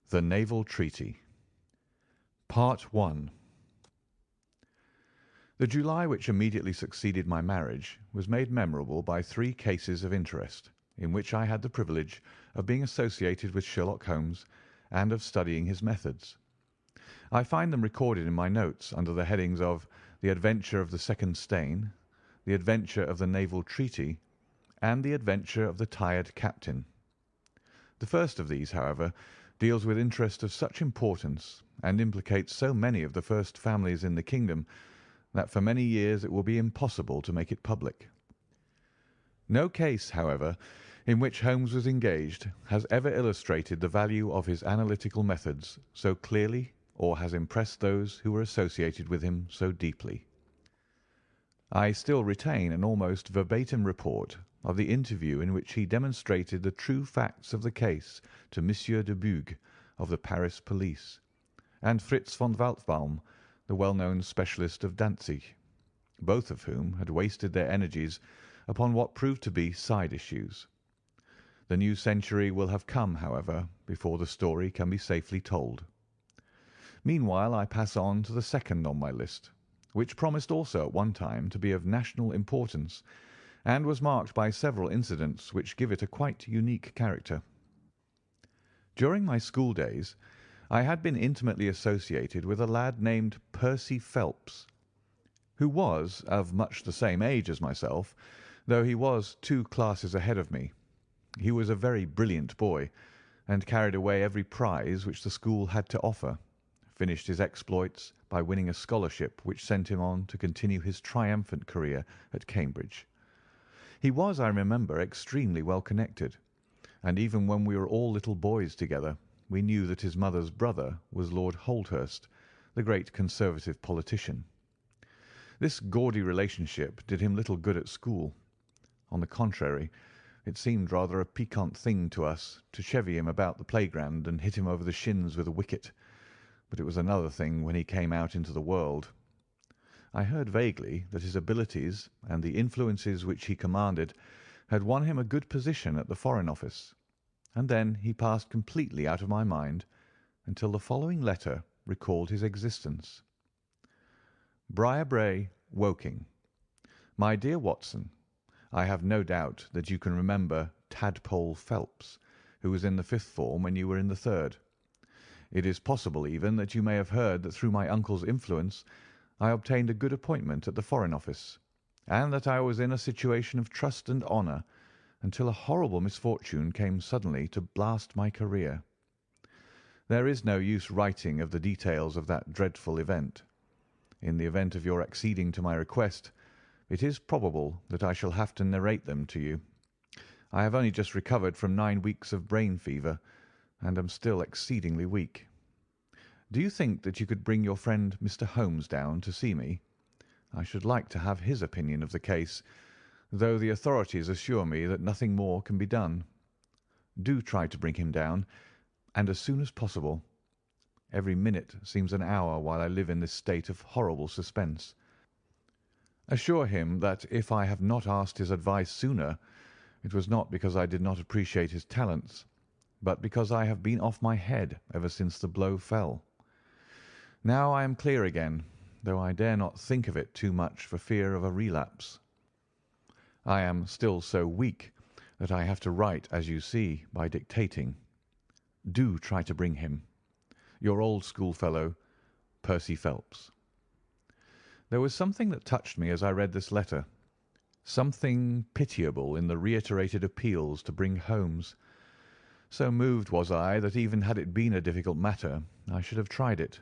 The Naval Treaty. Part 1. The July which immediately succeeded my marriage was made memorable by 3 cases of interest, in which I had the privilege of being associated with Sherlock Holmes and of studying his methods. I find them recorded in my notes under the headings of The Adventure of the Second Stain, The Adventure of the Naval Treaty, and The Adventure of the Tired Captain. The first of these, however, deals with interest of such importance and implicates so many of the first families in the kingdom that for many years it will be impossible to make it public. No case, however, in which Holmes was engaged has ever illustrated the value of his analytical methods so clearly or has impressed those who were associated with him so deeply. I still retain an almost verbatim report of the interview in which he demonstrated the true facts of the case to Monsieur de Buch of the Paris police, and Fritz von Waldbaum, the well-known specialist of Danzig, both of whom had wasted their energies upon what proved to be side issues. The new century will have come, however, before the story can be safely told. Meanwhile I pass on to the second on my list, which promised also at one time to be of national importance, and was marked by several incidents which give it a quite unique character. During my school days I had been intimately associated with a lad named Percy Phelps, who was of much the same age as myself, though he was 2 classes ahead of me. He was a very brilliant boy, and carried away every prize which the school had to offer, finished his exploits by winning a scholarship which sent him on to continue his triumphant career at Cambridge. He was, I remember, extremely well connected, and even when we were all little boys together, we knew that his mother's brother was Lord Holdhurst, the great Conservative politician. This gaudy relationship did him little good at school. On the contrary, it seemed rather a piquant thing to us to chevy him about the playground and hit him over the shins with a wicket, but it was another thing when he came out into the world. I heard vaguely that his abilities and the influences which he commanded had won him a good position at the Foreign Office, and then he passed completely out of my mind until the following letter recalled his existence. Briarbrae, Woking. My dear Watson, I have no doubt that you can remember Tadpole Phelps, who was in the 5th form when you were in the 3rd. It is possible even that you may have heard that through my uncle's influence I obtained a good appointment at the Foreign Office, and that I was in a situation of trust and honour until a horrible misfortune came suddenly to blast my career. There is no use writing of the details of that dreadful event. In the event of your acceding to my request, it is probable that I shall have to narrate them to you. I have only just recovered from 9 weeks of brain fever, and am still exceedingly weak. Do you think that you could bring your friend Mr. Holmes down to see me? I should like to have his opinion of the case, though the authorities assure me that nothing more can be done. Do try to bring him down, and as soon as possible. Every minute seems an hour while I live in this state of horrible suspense. Assure him that if I have not asked his advice sooner, it was not because I did not appreciate his talents, but because I have been off my head ever since the blow fell. Now I am clear again, though I dare not think of it too much for fear of a relapse. I am still so weak that I have to write, as you see, by dictating. Do try to bring him. Your old schoolfellow, Percy Phelps. There was something that touched me as I read this letter, something pitiable in the reiterated appeals to bring Holmes. So moved was I that even had it been a difficult matter, I should have tried it.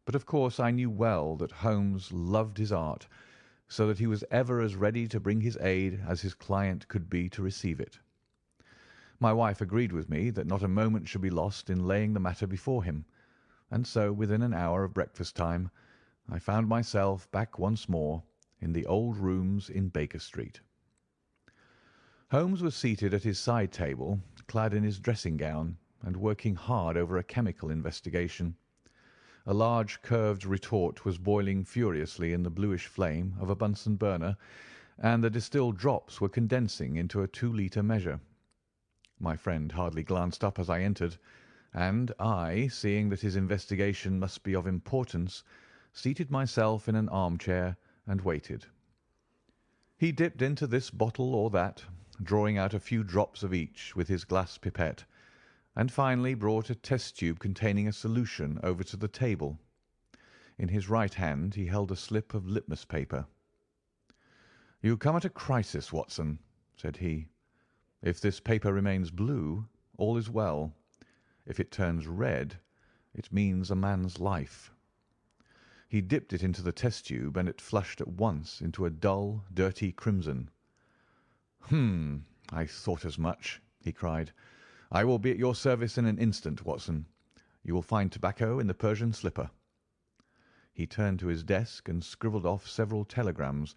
But of course I knew well that Holmes loved his art, so that he was ever as ready to bring his aid as his client could be to receive it. My wife agreed with me that not a moment should be lost in laying the matter before him, and so within an hour of breakfast time I found myself back once more in the old rooms in Baker Street. Holmes was seated at his side table, clad in his dressing gown, and working hard over a chemical investigation. A large curved retort was boiling furiously in the bluish flame of a Bunsen burner, and the distilled drops were condensing into a 2-litre measure. My friend hardly glanced up as I entered, and I, seeing that his investigation must be of importance, seated myself in an armchair and waited. He dipped into this bottle or that, drawing out a few drops of each with his glass pipette, and finally brought a test tube containing a solution over to the table. In his right hand he held a slip of litmus paper. "You come at a crisis, Watson," said he. "If this paper remains blue, all is well. If it turns red, it means a man's life." He dipped it into the test tube, and it flushed at once into a dull, dirty crimson. I thought as much," he cried. "I will be at your service in an instant, Watson. You will find tobacco in the Persian slipper." He turned to his desk and scribbled off several telegrams,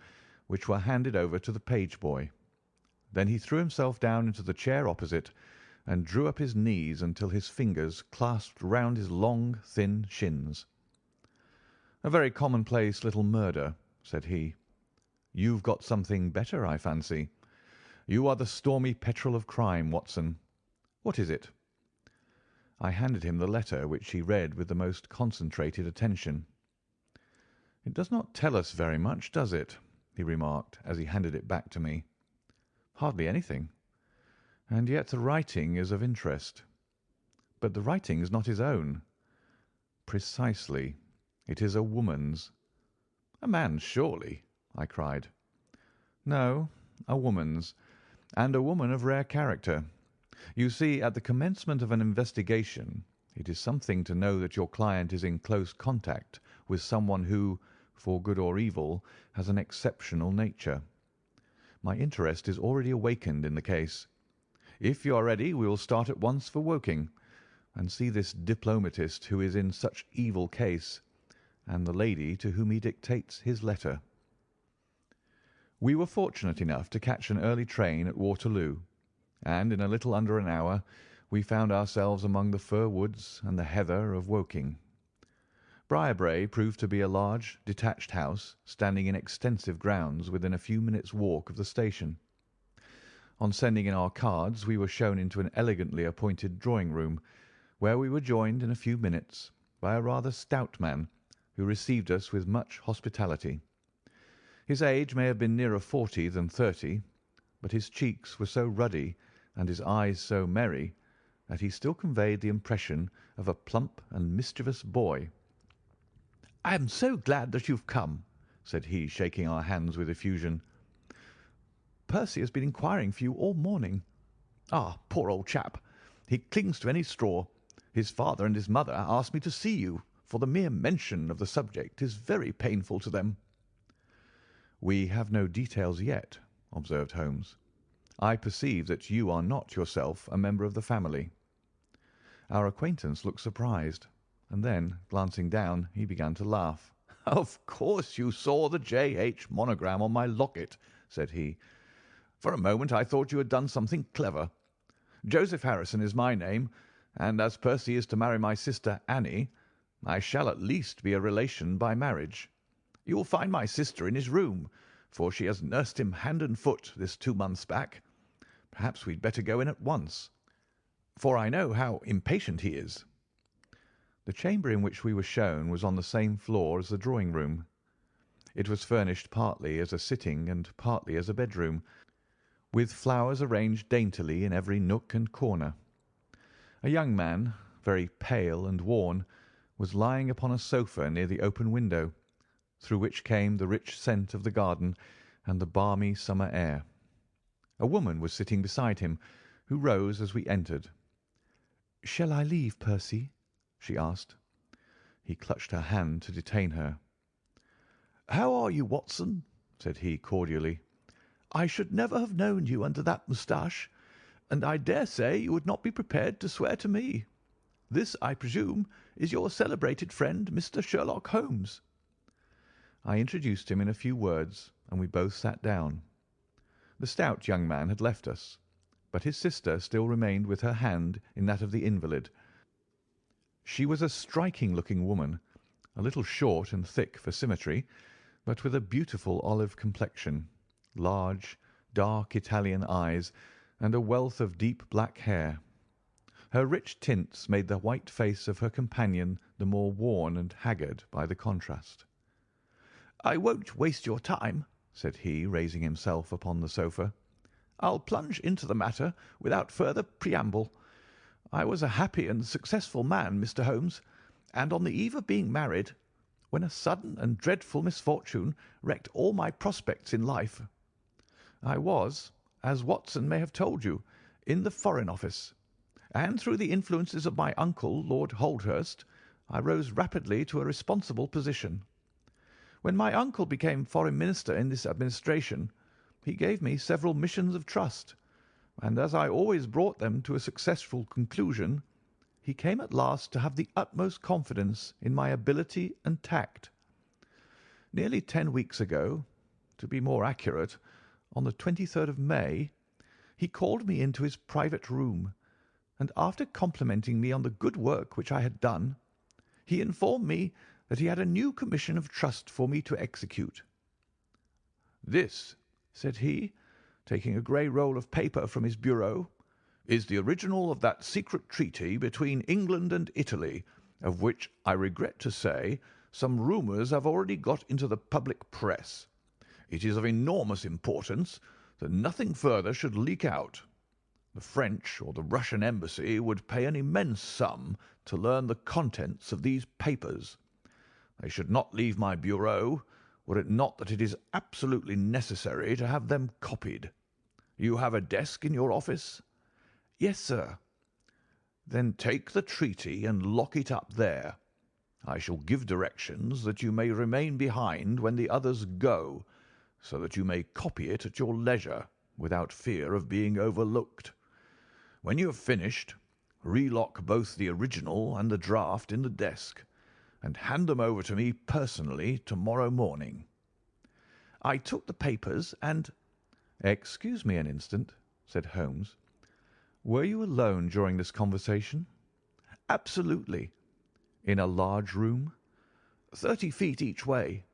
which were handed over to the page boy. Then he threw himself down into the chair opposite and drew up his knees until his fingers clasped round his long, thin shins. "A very commonplace little murder," said he. "You've got something better, I fancy. You are the stormy petrel of crime, Watson. What is it?" I handed him the letter, which he read with the most concentrated attention. "It does not tell us very much, does it?" he remarked as he handed it back to me. "Hardly anything. And yet the writing is of interest. But the writing is not his own." "Precisely. It is a woman's." "A man's, surely," I cried. "No, a woman's, and a woman of rare character. You see, at the commencement of an investigation, it is something to know that your client is in close contact with someone who, for good or evil, has an exceptional nature. My interest is already awakened in the case. If you are ready, we will start at once for Woking, and see this diplomatist who is in such evil case, and the lady to whom he dictates his letter." We were fortunate enough to catch an early train at Waterloo, and in a little under an hour we found ourselves among the fir woods and the heather of Woking. Briarbrae proved to be a large, detached house standing in extensive grounds within a few minutes' walk of the station. On sending in our cards we were shown into an elegantly appointed drawing-room, where we were joined in a few minutes by a rather stout man, who received us with much hospitality. His age may have been nearer 40 than 30, but his cheeks were so ruddy and his eyes so merry that he still conveyed the impression of a plump and mischievous boy. "I am so glad that you've come," said he, shaking our hands with effusion. "Percy has been inquiring for you all morning. Ah, poor old chap! He clings to any straw. His father and his mother asked me to see you, for the mere mention of the subject is very painful to them." "We have no details yet," observed Holmes. "I perceive that you are not yourself a member of the family." Our acquaintance looked surprised, and then, glancing down, he began to laugh. "Of course you saw the J.H. monogram on my locket," said he. "For a moment I thought you had done something clever. Joseph Harrison is my name, and as Percy is to marry my sister Annie, I shall at least be a relation by marriage. You will find my sister in his room, for she has nursed him hand and foot this 2 months back. Perhaps we'd better go in at once, for I know how impatient he is." The chamber in which we were shown was on the same floor as the drawing-room. It was furnished partly as a sitting and partly as a bedroom, with flowers arranged daintily in every nook and corner. A young man, very pale and worn, was lying upon a sofa near the open window, through which came the rich scent of the garden and the balmy summer air. A woman was sitting beside him, who rose as we entered. "Shall I leave, Percy?" she asked. He clutched her hand to detain her. "How are you, Watson?" said he cordially. "I should never have known you under that moustache, and I dare say you would not be prepared to swear to me. This, I presume, is your celebrated friend, Mr. Sherlock Holmes." I introduced him in a few words, and we both sat down. The stout young man had left us, but his sister still remained with her hand in that of the invalid. She was a striking-looking woman, a little short and thick for symmetry, but with a beautiful olive complexion, large, dark Italian eyes, and a wealth of deep black hair. Her rich tints made the white face of her companion the more worn and haggard by the contrast. "I won't waste your time," said he, raising himself upon the sofa. "I'll plunge into the matter without further preamble. I was a happy and successful man, Mr. Holmes, and on the eve of being married, when a sudden and dreadful misfortune wrecked all my prospects in life. I was, as Watson may have told you, in the Foreign Office, and through the influences of my uncle, Lord Holdhurst, I rose rapidly to a responsible position. When my uncle became Foreign Minister in this administration, he gave me several missions of trust, and as I always brought them to a successful conclusion, he came at last to have the utmost confidence in my ability and tact. Nearly 10 weeks ago, to be more accurate, on the 23rd of May, he called me into his private room, and after complimenting me on the good work which I had done, he informed me that he had a new commission of trust for me to execute. "This," said he, taking a grey roll of paper from his bureau, "is the original of that secret treaty between England and Italy, of which, I regret to say, some rumours have already got into the public press. It is of enormous importance that nothing further should leak out. The French or the Russian embassy would pay an immense sum to learn the contents of these papers. They should not leave my bureau, were it not that it is absolutely necessary to have them copied. You have a desk in your office?" "Yes, sir." "Then take the treaty and lock it up there. I shall give directions that you may remain behind when the others go, so that you may copy it at your leisure without fear of being overlooked. When you have finished, relock both the original and the draft in the desk, and hand them over to me personally tomorrow morning." I took the papers and— "Excuse me an instant," said Holmes. "Were you alone during this conversation?" "Absolutely." "In a large room?" 30 feet each way."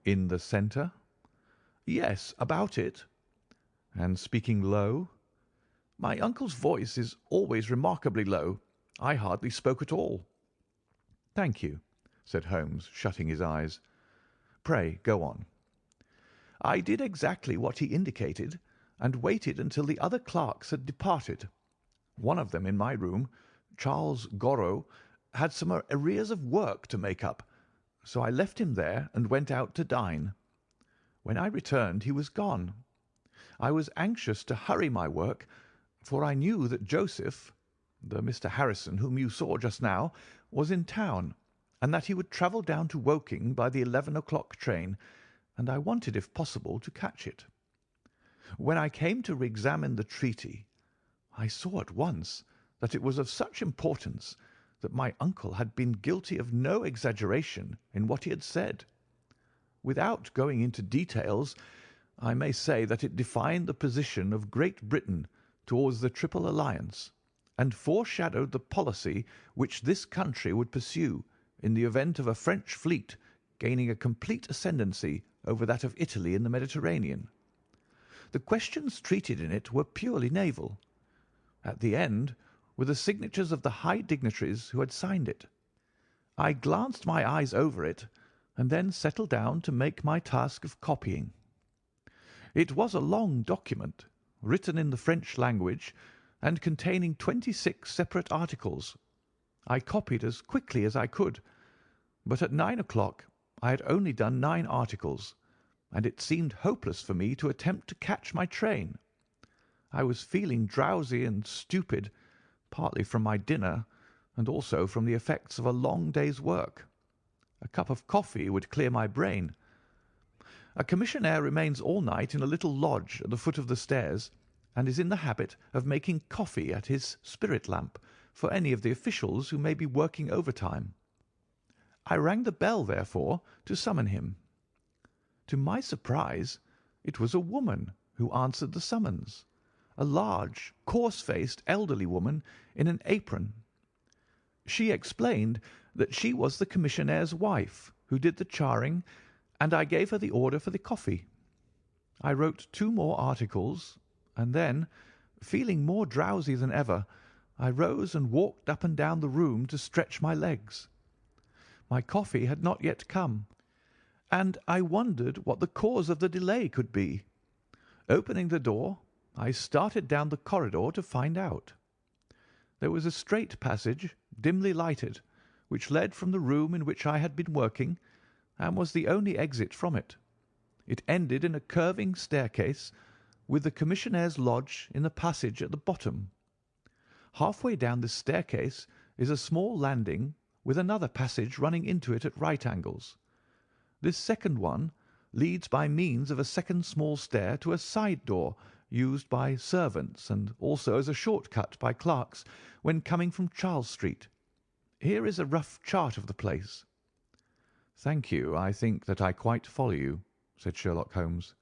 "In the centre?" "Yes, about it." "And speaking low?" "My uncle's voice is always remarkably low. I hardly spoke at all." "Thank you," said Holmes, shutting his eyes. "Pray go on." "I did exactly what he indicated, and waited until the other clerks had departed. One of them in my room, Charles Gorrow, had some arrears of work to make up, so I left him there and went out to dine. When I returned he was gone. I was anxious to hurry my work, for I knew that Joseph, the Mr. Harrison whom you saw just now, was in town, and that he would travel down to Woking by the 11 o'clock train, and I wanted, if possible, to catch it. When I came to re-examine the treaty, I saw at once that it was of such importance that my uncle had been guilty of no exaggeration in what he had said. Without going into details, I may say that it defined the position of Great Britain towards the Triple Alliance, and foreshadowed the policy which this country would pursue in the event of a French fleet gaining a complete ascendancy over that of Italy in the Mediterranean. The questions treated in it were purely naval. At the end were the signatures of the high dignitaries who had signed it. I glanced my eyes over it, and then settled down to make my task of copying. It was a long document, written in the French language, and containing 26 separate articles. I copied as quickly as I could, but at 9 o'clock I had only done 9 articles, and it seemed hopeless for me to attempt to catch my train. I was feeling drowsy and stupid, partly from my dinner and also from the effects of a long day's work. A cup of coffee would clear my brain. A commissionaire remains all night in a little lodge at the foot of the stairs, and is in the habit of making coffee at his spirit lamp for any of the officials who may be working overtime. I rang the bell, therefore, to summon him. To my surprise, it was a woman who answered the summons, a large, coarse-faced, elderly woman in an apron. She explained that she was the commissionnaire's wife who did the charring, and I gave her the order for the coffee. I wrote 2 more articles, and then, feeling more drowsy than ever, I rose and walked up and down the room to stretch my legs. My coffee had not yet come, and I wondered what the cause of the delay could be. Opening the door, I started down the corridor to find out. There was a straight passage, dimly lighted, which led from the room in which I had been working, and was the only exit from it. It ended in a curving staircase, with the commissionnaire's lodge in the passage at the bottom. Halfway down this staircase is a small landing, with another passage running into it at right angles. This second one leads by means of a second small stair to a side door used by servants, and also as a short cut by clerks when coming from Charles Street. Here is a rough chart of the place." "Thank you. I think that I quite follow you," said Sherlock Holmes.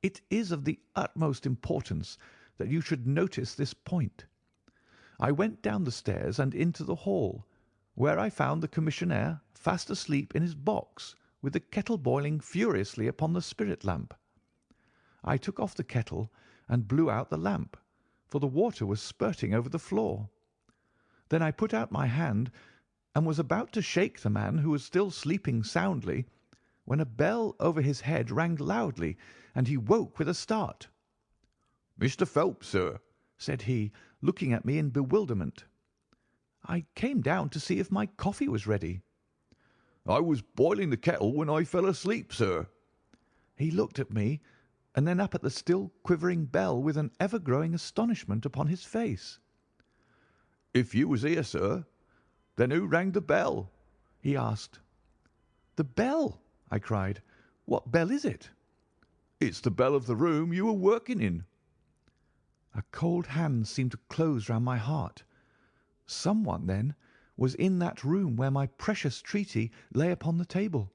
"It is of the utmost importance that you should notice this point. I went down the stairs and into the hall, where I found the commissionaire fast asleep in his box, with the kettle boiling furiously upon the spirit lamp. I took off the kettle and blew out the lamp, for the water was spurting over the floor. Then I put out my hand and was about to shake the man, who was still sleeping soundly, when a bell over his head rang loudly, and he woke with a start. "Mr. Phelps, sir," said he, looking at me in bewilderment. "I came down to see if my coffee was ready." "I was boiling the kettle when I fell asleep, sir." He looked at me, and then up at the still quivering bell with an ever-growing astonishment upon his face. "If you was here, sir, then who rang the bell?" he asked. "The bell!" I cried. "What bell is it?" "It's the bell of the room you were working in." A cold hand seemed to close round my heart. Someone, then, was in that room where my precious treaty lay upon the table.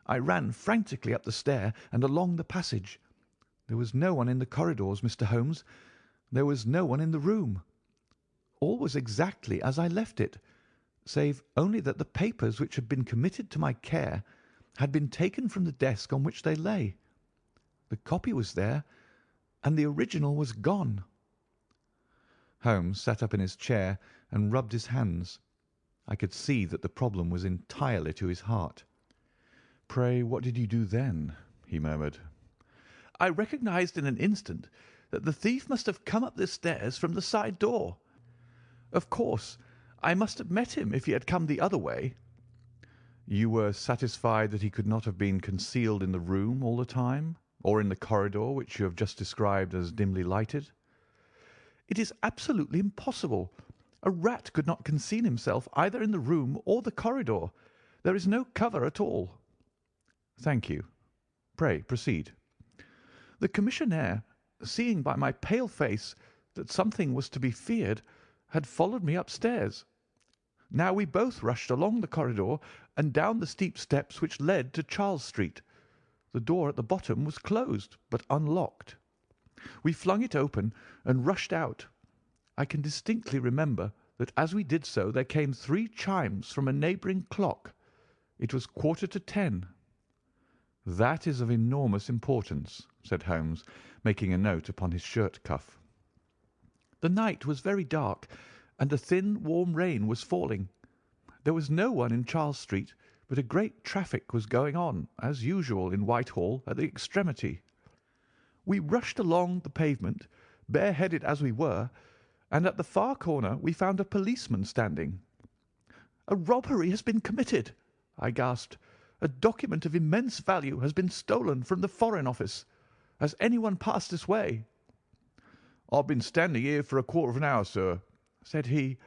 I ran frantically up the stair and along the passage. There was no one in the corridors, Mr. Holmes. There was no one in the room. All was exactly as I left it, save only that the papers which had been committed to my care had been taken from the desk on which they lay. The copy was there, and the original was gone. Holmes sat up in his chair and rubbed his hands. I could see that the problem was entirely to his heart. "Pray, what did you do then?" he murmured. "I recognized in an instant that the thief must have come up the stairs from the side door. Of course, I must have met him if he had come the other way." "You were satisfied that he could not have been concealed in the room all the time, or in the corridor which you have just described as dimly lighted?" "It is absolutely impossible. A rat could not conceal himself either in the room or the corridor. There is no cover at all." "Thank you. Pray proceed." "The commissionaire, seeing by my pale face that something was to be feared, had followed me upstairs. Now we both rushed along the corridor and down the steep steps which led to Charles Street. The door at the bottom was closed, but unlocked. We flung it open and rushed out. I can distinctly remember that as we did so there came 3 chimes from a neighbouring clock. It was 10:15. "That is of enormous importance," said Holmes, making a note upon his shirt cuff. "The night was very dark, and a thin, warm rain was falling. There was no one in Charles Street, but a great traffic was going on, as usual in Whitehall, at the extremity. We rushed along the pavement, bareheaded as we were, and at the far corner we found a policeman standing. "'A robbery has been committed,' I gasped. 'A document of immense value has been stolen from the Foreign Office. Has anyone passed this way?' "'I've been standing here for a quarter of an hour, sir,' said he.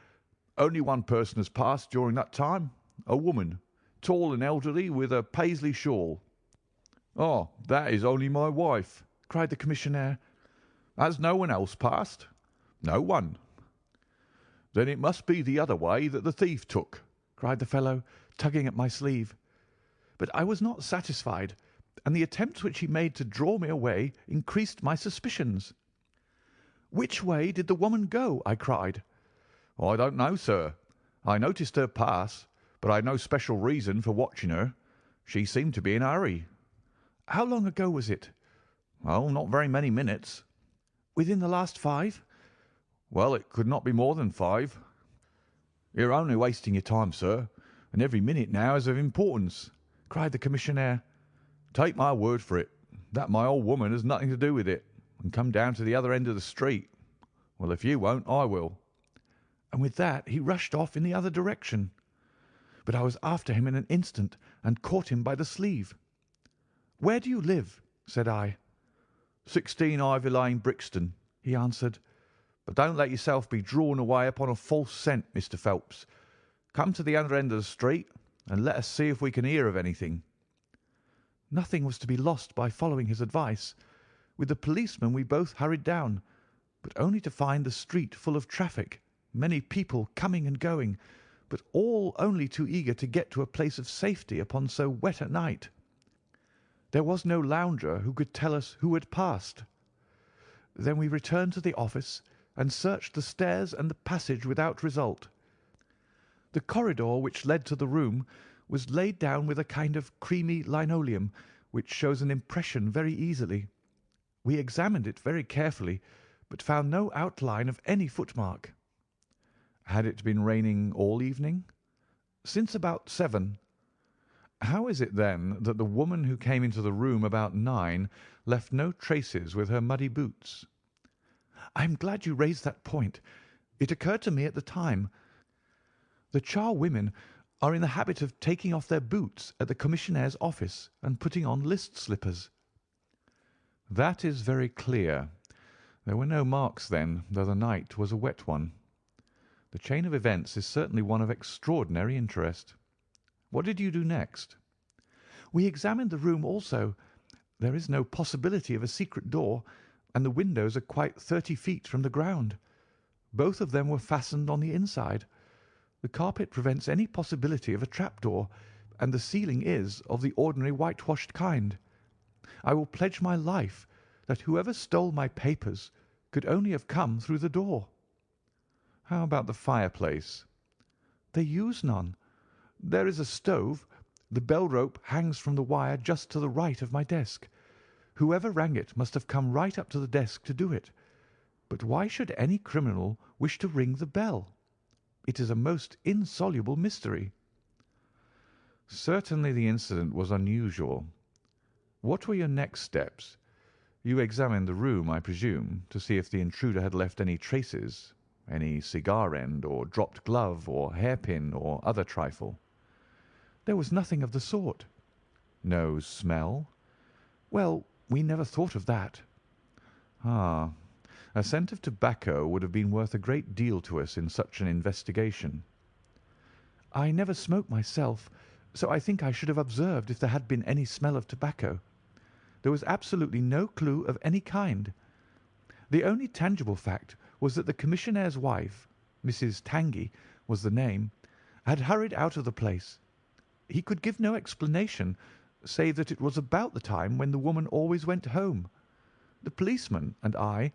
'Only one person has passed during that time, a woman, tall and elderly, with a Paisley shawl.' "'Oh, that is only my wife,' cried the commissionaire. 'Has no one else passed?' "'No one.' "'Then it must be the other way that the thief took,' cried the fellow, tugging at my sleeve. But I was not satisfied, and the attempts which he made to draw me away increased my suspicions. "'Which way did the woman go?' I cried. "'I don't know, sir. I noticed her pass, but I had no special reason for watching her. She seemed to be in a hurry.' "'How long ago was it?' "'Oh, not very many minutes.' "'Within the last 5? Well, it could not be more than 5. You're only wasting your time, sir, and every minute now is of importance," cried the commissionaire. "Take my word for it, that my old woman has nothing to do with it, and come down to the other end of the street. Well, if you won't, I will." And with that he rushed off in the other direction. But I was after him in an instant and caught him by the sleeve. "Where do you live?" said I. 16 Ivy Lane, Brixton," he answered. "But don't let yourself be drawn away upon a false scent, Mr. Phelps. Come to the other end of the street, and let us see if we can hear of anything." Nothing was to be lost by following his advice. With the policeman we both hurried down, but only to find the street full of traffic, many people coming and going, but all only too eager to get to a place of safety upon so wet a night. There was no lounger who could tell us who had passed. Then we returned to the office and searched the stairs and the passage without result. The corridor which led to the room was laid down with a kind of creamy linoleum, which shows an impression very easily. We examined it very carefully, but found no outline of any footmark. Had it been raining all evening? Since about 7. How is it, then, that the woman who came into the room about 9 left no traces with her muddy boots? I am glad you raised that point. It occurred to me at the time. The charwomen are in the habit of taking off their boots at the commissionnaire's office and putting on list slippers. That is very clear. There were no marks, then, though the night was a wet one. The chain of events is certainly one of extraordinary interest. What did you do next? We examined the room also. There is no possibility of a secret door, and the windows are quite 30 feet from the ground. Both of them were fastened on the inside. The carpet prevents any possibility of a trapdoor, and the ceiling is of the ordinary whitewashed kind. I will pledge my life that whoever stole my papers could only have come through the door. How about the fireplace? They use none. There is a stove. The bell rope hangs from the wire just to the right of my desk. Whoever rang it must have come right up to the desk to do it. But why should any criminal wish to ring the bell? It is a most insoluble mystery. Certainly the incident was unusual. What were your next steps? You examined the room, I presume, to see if the intruder had left any traces, any cigar end, or dropped glove, or hairpin, or other trifle. There was nothing of the sort. No smell? Well, we never thought of that. Ah, a scent of tobacco would have been worth a great deal to us in such an investigation. I never smoke myself, so I think I should have observed if there had been any smell of tobacco. There was absolutely no clue of any kind. The only tangible fact was that the commissionnaire's wife, Mrs. Tangey was the name, had hurried out of the place. He could give no explanation, save that it was about the time when the woman always went home. The policeman and I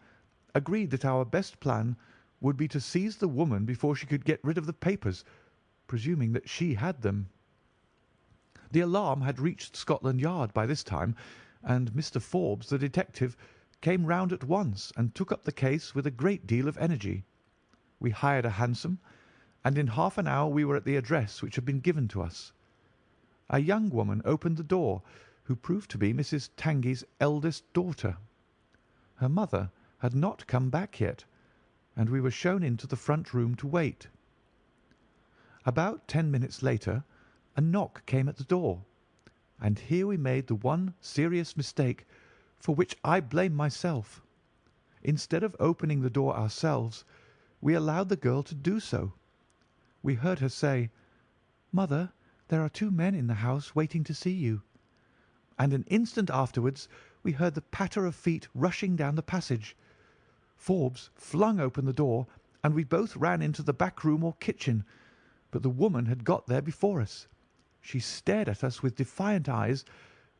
agreed that our best plan would be to seize the woman before she could get rid of the papers, presuming that she had them. The alarm had reached Scotland Yard by this time, and Mr. Forbes, the detective, came round at once and took up the case with a great deal of energy. We hired a hansom, and in half an hour we were at the address which had been given to us. A young woman opened the door, who proved to be Mrs. Tangey's eldest daughter. Her mother had not come back yet, and we were shown into the front room to wait. About 10 minutes later a knock came at the door, and here we made the one serious mistake for which I blame myself. Instead of opening the door ourselves, we allowed the girl to do so. We heard her say, "Mother, there are 2 men in the house waiting to see you," and an instant afterwards we heard the patter of feet rushing down the passage. Forbes flung open the door, and we both ran into the back room or kitchen, but the woman had got there before us. She stared at us with defiant eyes,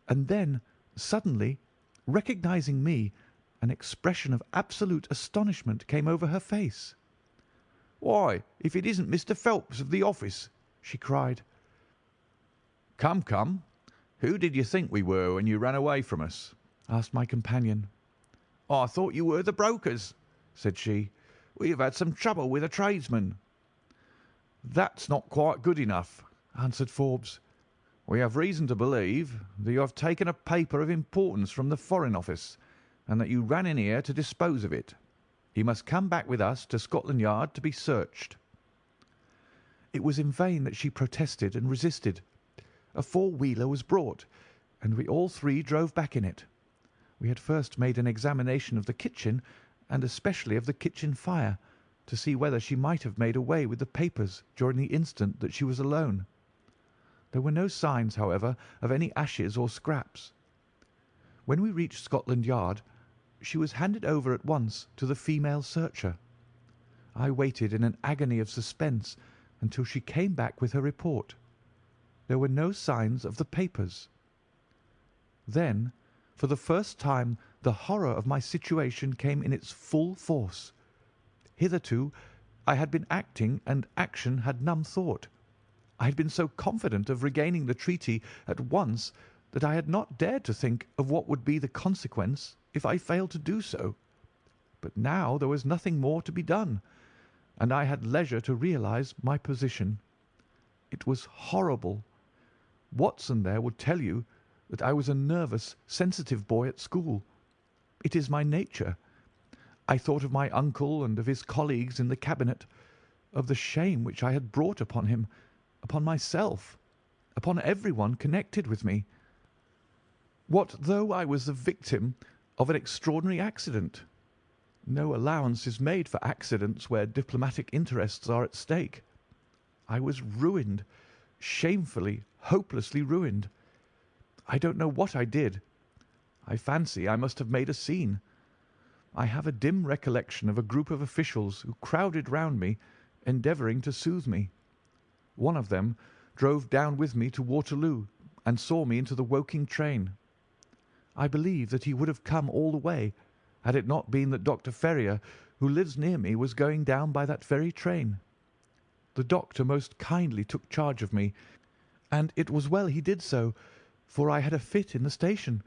and then, suddenly, recognizing me, an expression of absolute astonishment came over her face. "Why, if it isn't Mr. Phelps of the office!" she cried. "Come, come, who did you think we were when you ran away from us?" asked my companion. "I thought you were the brokers," said she. We have had some trouble with a tradesman." "That's not quite good enough," answered Forbes. "We have reason to believe that you have taken a paper of importance from the Foreign Office, and that you ran in here to dispose of it. You must come back with us to Scotland Yard to be searched." It was in vain that she protested and resisted. A four-wheeler was brought, and we all three drove back in it. We had first made an examination of the kitchen, and especially of the kitchen fire, to see whether she might have made away with the papers during the instant that she was alone. There were no signs, however, of any ashes or scraps. When we reached Scotland Yard, she was handed over at once to the female searcher. I waited in an agony of suspense until she came back with her report. There were no signs of the papers. Then, for the first time, the horror of my situation came in its full force. Hitherto I had been acting, and action had numb thought. I had been so confident of regaining the treaty at once that I had not dared to think of what would be the consequence if I failed to do so. But now there was nothing more to be done, and I had leisure to realize my position. It was horrible. Watson there would tell you that I was a nervous, sensitive boy at school. It is my nature. I thought of my uncle and of his colleagues in the cabinet, of the shame which I had brought upon him, upon myself, upon everyone connected with me. What though I was the victim of an extraordinary accident? No allowance is made for accidents where diplomatic interests are at stake. I was ruined, shamefully, hopelessly ruined. I don't know what I did. I fancy I must have made a scene. I have a dim recollection of a group of officials who crowded round me, endeavouring to soothe me. One of them drove down with me to Waterloo and saw me into the Woking train. I believe that he would have come all the way, had it not been that Dr. Ferrier, who lives near me, was going down by that very train. The doctor most kindly took charge of me, and it was well he did so, for I had a fit in the station,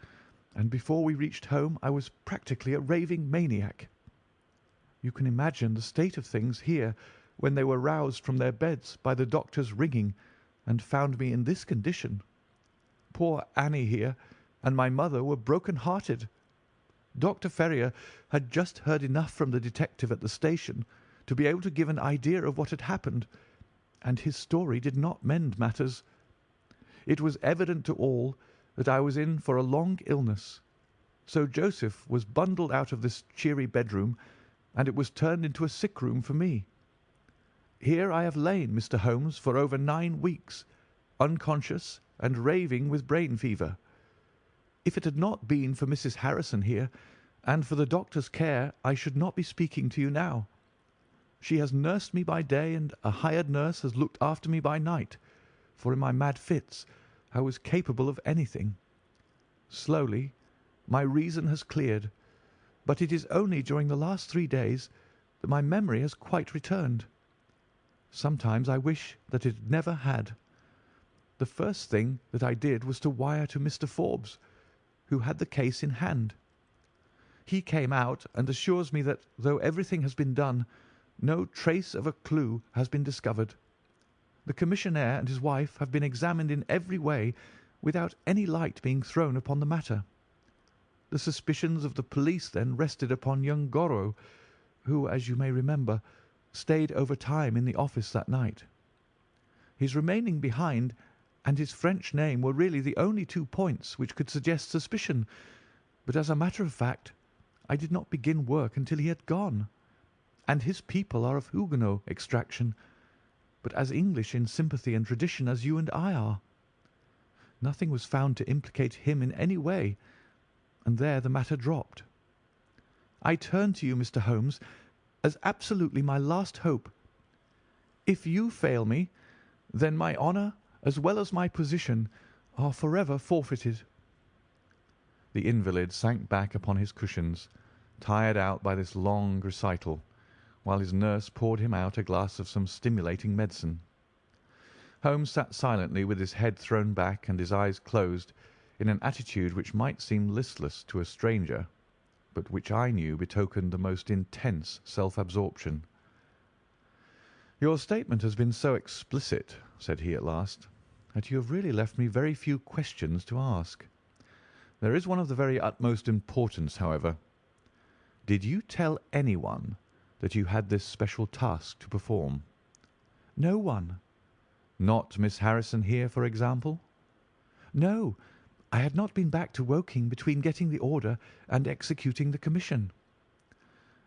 and before we reached home I was practically a raving maniac. You can imagine the state of things here when they were roused from their beds by the doctor's ringing and found me in this condition. Poor Annie here and my mother were broken-hearted. Dr. Ferrier had just heard enough from the detective at the station to be able to give an idea of what had happened, and his story did not mend matters. It was evident to all that I was in for a long illness, so Joseph was bundled out of this cheery bedroom, and it was turned into a sick room for me. Here I have lain, Mr. Holmes, for over 9 weeks, unconscious and raving with brain fever. If it had not been for Mrs. Harrison here, and for the doctor's care, I should not be speaking to you now. She has nursed me by day, and a hired nurse has looked after me by night, for in my mad fits I was capable of anything. Slowly my reason has cleared, but it is only during the last 3 days that my memory has quite returned. Sometimes I wish that it never had. The first thing that I did was to wire to Mr. Forbes, who had the case in hand. He came out and assures me that, though everything has been done, no trace of a clue has been discovered. The commissionaire and his wife have been examined in every way without any light being thrown upon the matter. The suspicions of the police then rested upon young Goro, who, as you may remember, stayed over time in the office that night. His remaining behind and his French name were really the only 2 points which could suggest suspicion, but as a matter of fact I did not begin work until he had gone, and his people are of Huguenot extraction, but as English in sympathy and tradition as you and I are. Nothing was found to implicate him in any way, and there the matter dropped. I turn to you, Mr. Holmes, as absolutely my last hope. If you fail me, then my honour as well as my position are forever forfeited." The invalid sank back upon his cushions, tired out by this long recital, while his nurse poured him out a glass of some stimulating medicine. Holmes sat silently with his head thrown back and his eyes closed, in an attitude which might seem listless to a stranger, but which I knew betokened the most intense self-absorption. "Your statement has been so explicit," said he at last, "that you have really left me very few questions to ask. There is one of the very utmost importance, however. Did you tell anyone that you had this special task to perform?" "No one." "Not Miss Harrison here, for example?" "No. I had not been back to Woking between getting the order and executing the commission."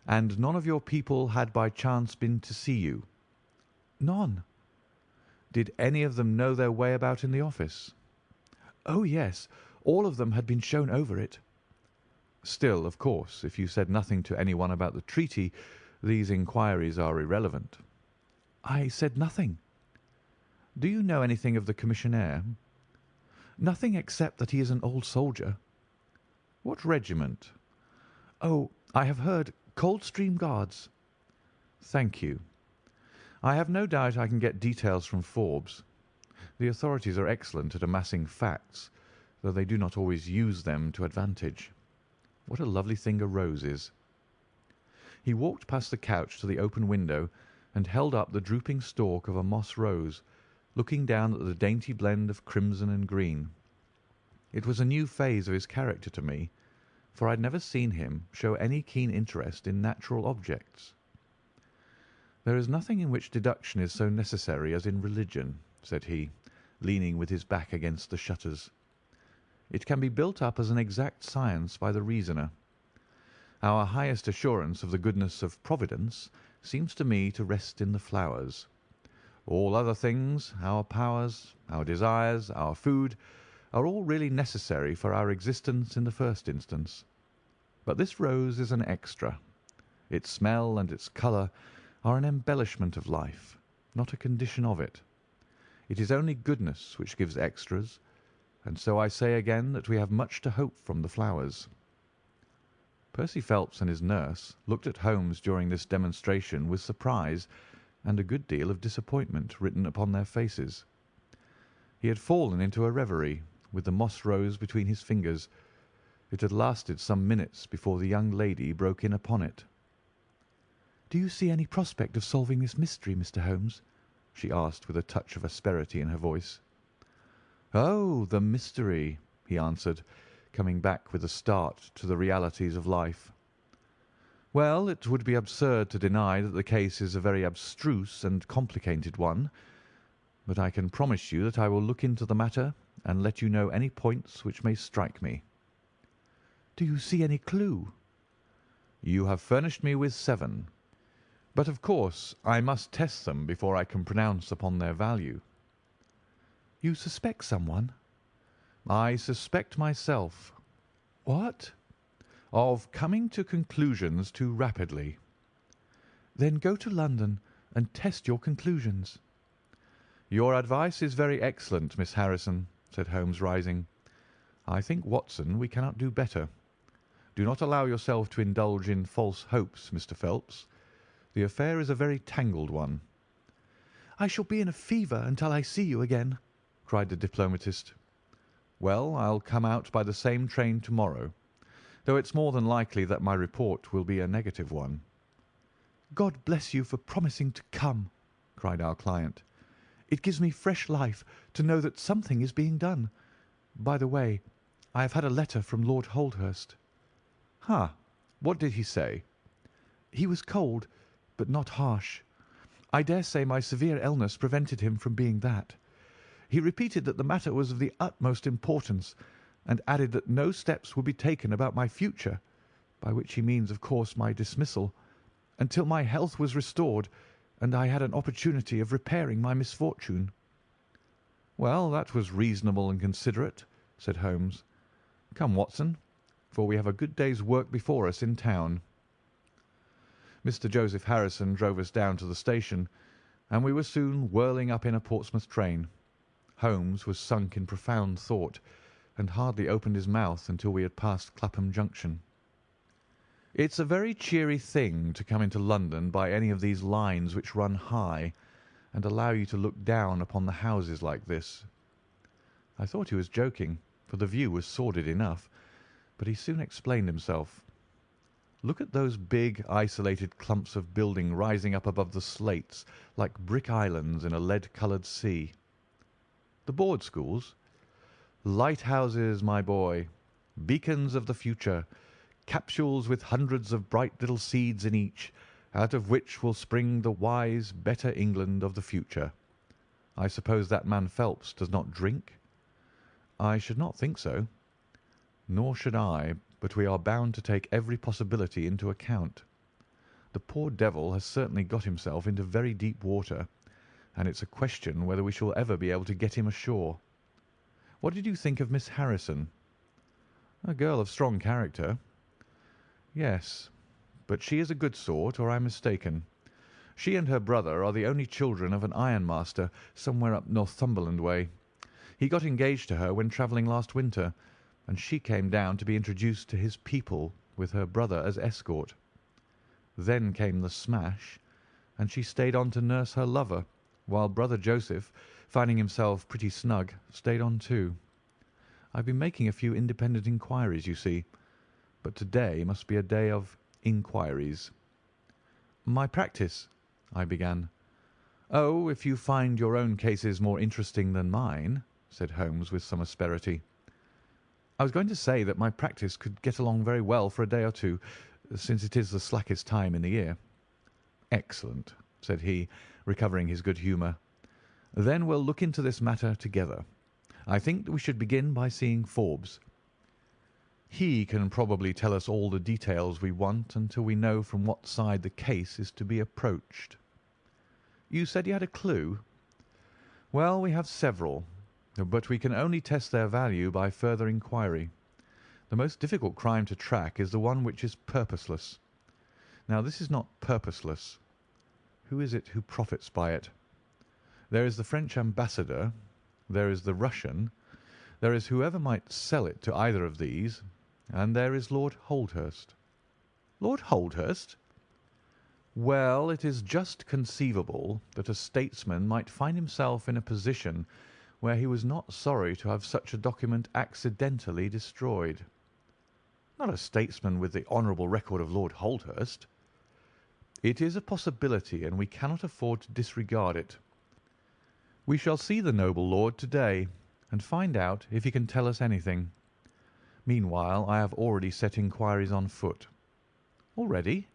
"And none of your people had by chance been to see you?" "None." "Did any of them know their way about in the office?" "Oh, yes. All of them had been shown over it." "Still, of course, if you said nothing to anyone about the treaty, these inquiries are irrelevant." "I said nothing." "Do you know anything of the commissionaire?" "Nothing except that he is an old soldier." "What regiment?" "Oh, I have heard Coldstream Guards." "Thank you. I have no doubt I can get details from Forbes. The authorities are excellent at amassing facts, though they do not always use them to advantage. What a lovely thing a rose is." He walked past the couch to the open window and held up the drooping stalk of a moss rose, looking down at the dainty blend of crimson and green. It was a new phase of his character to me, for I had never seen him show any keen interest in natural objects. "There is nothing in which deduction is so necessary as in religion," said he, leaning with his back against the shutters. "It can be built up as an exact science by the reasoner. Our highest assurance of the goodness of Providence seems to me to rest in the flowers. All other things, our powers, our desires, our food, are all really necessary for our existence in the first instance. But this rose is an extra. Its smell and its colour are an embellishment of life, not a condition of it. It is only goodness which gives extras, and so I say again that we have much to hope from the flowers." Percy Phelps and his nurse looked at Holmes during this demonstration with surprise and a good deal of disappointment written upon their faces. He had fallen into a reverie, with the moss rose between his fingers. It had lasted some minutes before the young lady broke in upon it. "Do you see any prospect of solving this mystery, Mr. Holmes?" she asked with a touch of asperity in her voice. "Oh, the mystery," he answered, coming back with a start to the realities of life. "Well, it would be absurd to deny that the case is a very abstruse and complicated one, but I can promise you that I will look into the matter and let you know any points which may strike me." "Do you see any clue?" "You have furnished me with 7. But of course I must test them before I can pronounce upon their value." "You suspect someone?" "I suspect myself." "What?" "Of coming to conclusions too rapidly." "Then go to London and test your conclusions." "Your advice is very excellent, Miss Harrison," said Holmes, rising. "I think, Watson, we cannot do better. Do not allow yourself to indulge in false hopes, Mr. Phelps. The affair is a very tangled one." "I shall be in a fever until I see you again," cried the diplomatist. "Well, I'll come out by the same train to-morrow, though it's more than likely that my report will be a negative one." "God bless you for promising to come," cried our client. "It gives me fresh life to know that something is being done. By the way, I have had a letter from Lord Holdhurst." "Ha! What did he say?" "He was cold, but not harsh. I dare say my severe illness prevented him from being that. He repeated that the matter was of the utmost importance, and added that no steps would be taken about my future, by which he means, of course, my dismissal, until my health was restored and I had an opportunity of repairing my misfortune." "Well, that was reasonable and considerate," said Holmes. "Come, Watson, for we have a good day's work before us in town." Mr. Joseph Harrison drove us down to the station, and we were soon whirling up in a Portsmouth train. Holmes was sunk in profound thought, and hardly opened his mouth until we had passed Clapham Junction. "It's a very cheery thing to come into London by any of these lines which run high and allow you to look down upon the houses like this." I thought he was joking, for the view was sordid enough, but he soon explained himself. Look at those big, isolated clumps of building rising up above the slates like brick islands in a lead-coloured sea. The board schools? Lighthouses, my boy, beacons of the future, capsules with hundreds of bright little seeds in each, out of which will spring the wise, better England of the future. I suppose that man Phelps does not drink? I should not think so. Nor should I, but we are bound to take every possibility into account. The poor devil has certainly got himself into very deep water, and it's a question whether we shall ever be able to get him ashore. What did you think of Miss Harrison? A girl of strong character. Yes, but she is a good sort, or I'm mistaken. She and her brother are the only children of an ironmaster somewhere up Northumberland way. He got engaged to her when travelling last winter, and she came down to be introduced to his people with her brother as escort. Then came the smash, and she stayed on to nurse her lover, while brother Joseph, finding himself pretty snug, stayed on too. I've been making a few independent inquiries, you see, but today must be a day of inquiries. My practice, I began. Oh, if you find your own cases more interesting than mine, said Holmes with some asperity. I was going to say that my practice could get along very well for a day or two, since it is the slackest time in the year. Excellent, said he, recovering his good humour. Then we'll look into this matter together. I think that we should begin by seeing Forbes. He can probably tell us all the details we want until we know from what side the case is to be approached. You said you had a clue? Well, we have several, but we can only test their value by further inquiry. The most difficult crime to track is the one which is purposeless. Now, this is not purposeless. Who is it who profits by it? There is the French ambassador, there is the Russian, there is whoever might sell it to either of these, and there is Lord Holdhurst. Lord Holdhurst? Well, it is just conceivable that a statesman might find himself in a position where he was not sorry to have such a document accidentally destroyed. Not a statesman with the honourable record of Lord Holdhurst. It is a possibility, and we cannot afford to disregard it. We shall see the noble lord to-day, and find out if he can tell us anything. Meanwhile, I have already set inquiries on foot. Already?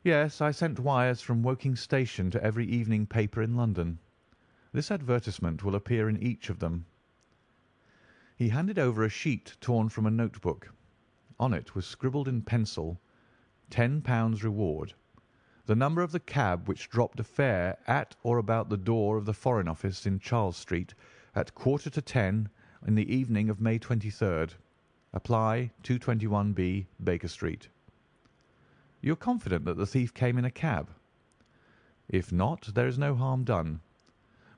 Yes, I sent wires from Woking Station to every evening paper in London. This advertisement will appear in each of them. He handed over a sheet torn from a notebook. On it was scribbled in pencil, £10 reward, the number of the cab which dropped a fare at or about the door of the Foreign Office in Charles Street at 9:45 in the evening of May 23rd. Apply 221B, Baker Street. You are confident that the thief came in a cab? If not, there is no harm done.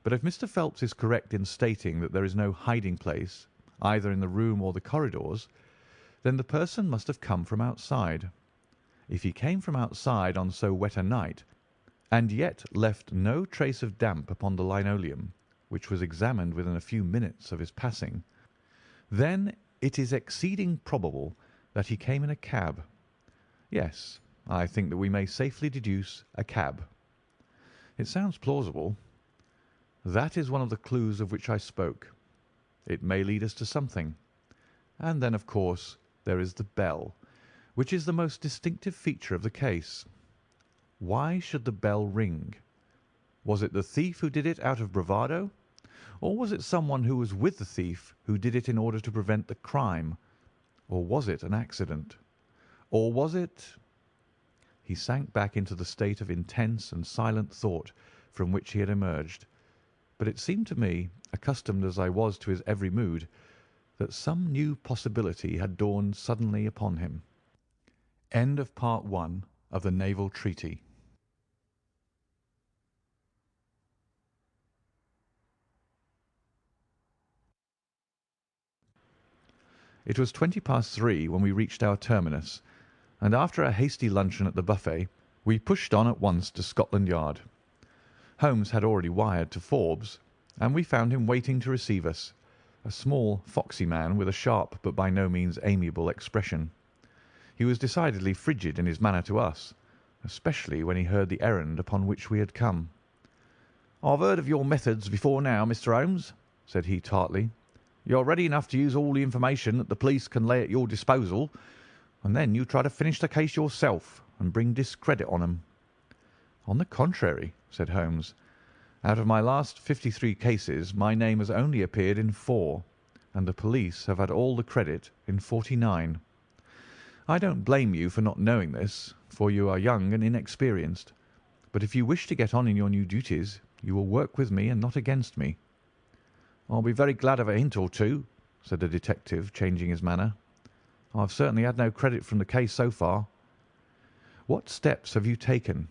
But if Mr. Phelps is correct in stating that there is no hiding place, either in the room or the corridors, then the person must have come from outside. If he came from outside on so wet a night, and yet left no trace of damp upon the linoleum, which was examined within a few minutes of his passing, then it is exceeding probable that he came in a cab. Yes, I think that we may safely deduce a cab. It sounds plausible. That is one of the clues of which I spoke. It may lead us to something. And then, of course, there is the bell, which is the most distinctive feature of the case. Why should the bell ring? Was it the thief who did it out of bravado? Or was it someone who was with the thief who did it in order to prevent the crime? Or was it an accident? Or was it— He sank back into the state of intense and silent thought from which he had emerged, but it seemed to me, accustomed as I was to his every mood, that some new possibility had dawned suddenly upon him. End of Part 1 of the Naval Treaty. It was 3:20 when we reached our terminus, and after a hasty luncheon at the buffet, we pushed on at once to Scotland Yard. Holmes had already wired to Forbes, and we found him waiting to receive us, a small, foxy man with a sharp but by no means amiable expression. He was decidedly frigid in his manner to us, especially when he heard the errand upon which we had come. "I've heard of your methods before now, Mr. Holmes," said he tartly. "You're ready enough to use all the information that the police can lay at your disposal, and then you try to finish the case yourself and bring discredit on 'em." "On the contrary," said Holmes, "out of my last 53 cases my name has only appeared in 4, and the police have had all the credit in 49. I don't blame you for not knowing this, for you are young and inexperienced, but if you wish to get on in your new duties, you will work with me and not against me." "I'll be very glad of a hint or two," said the detective, changing his manner. "I've certainly had no credit from the case so far." "What steps have you taken?"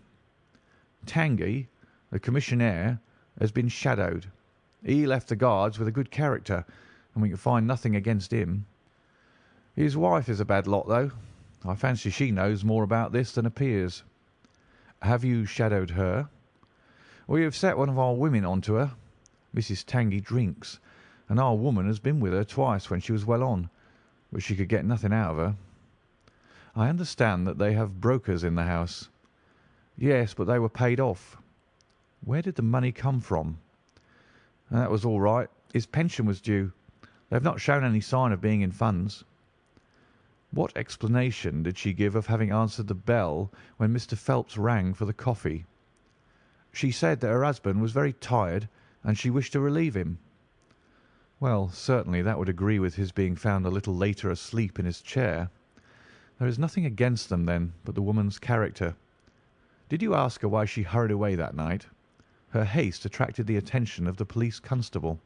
"Tangey, the commissionaire, has been shadowed. He left the Guards with a good character, and we can find nothing against him. His wife is a bad lot, though. I fancy she knows more about this than appears." "Have you shadowed her?" "We have set one of our women on to her. Mrs. Tangey drinks, and our woman has been with her twice when she was well on, but she could get nothing out of her." "I understand that they have brokers in the house." "Yes, but they were paid off." "Where did the money come from?" "That was all right. His pension was due. They have not shown any sign of being in funds." "What explanation did she give of having answered the bell when Mr. Phelps rang for the coffee?" "She said that her husband was very tired and she wished to relieve him." "Well, certainly that would agree with his being found a little later asleep in his chair. There is nothing against them, then, but the woman's character. Did you ask her why she hurried away that night? Her haste attracted the attention of the police constable."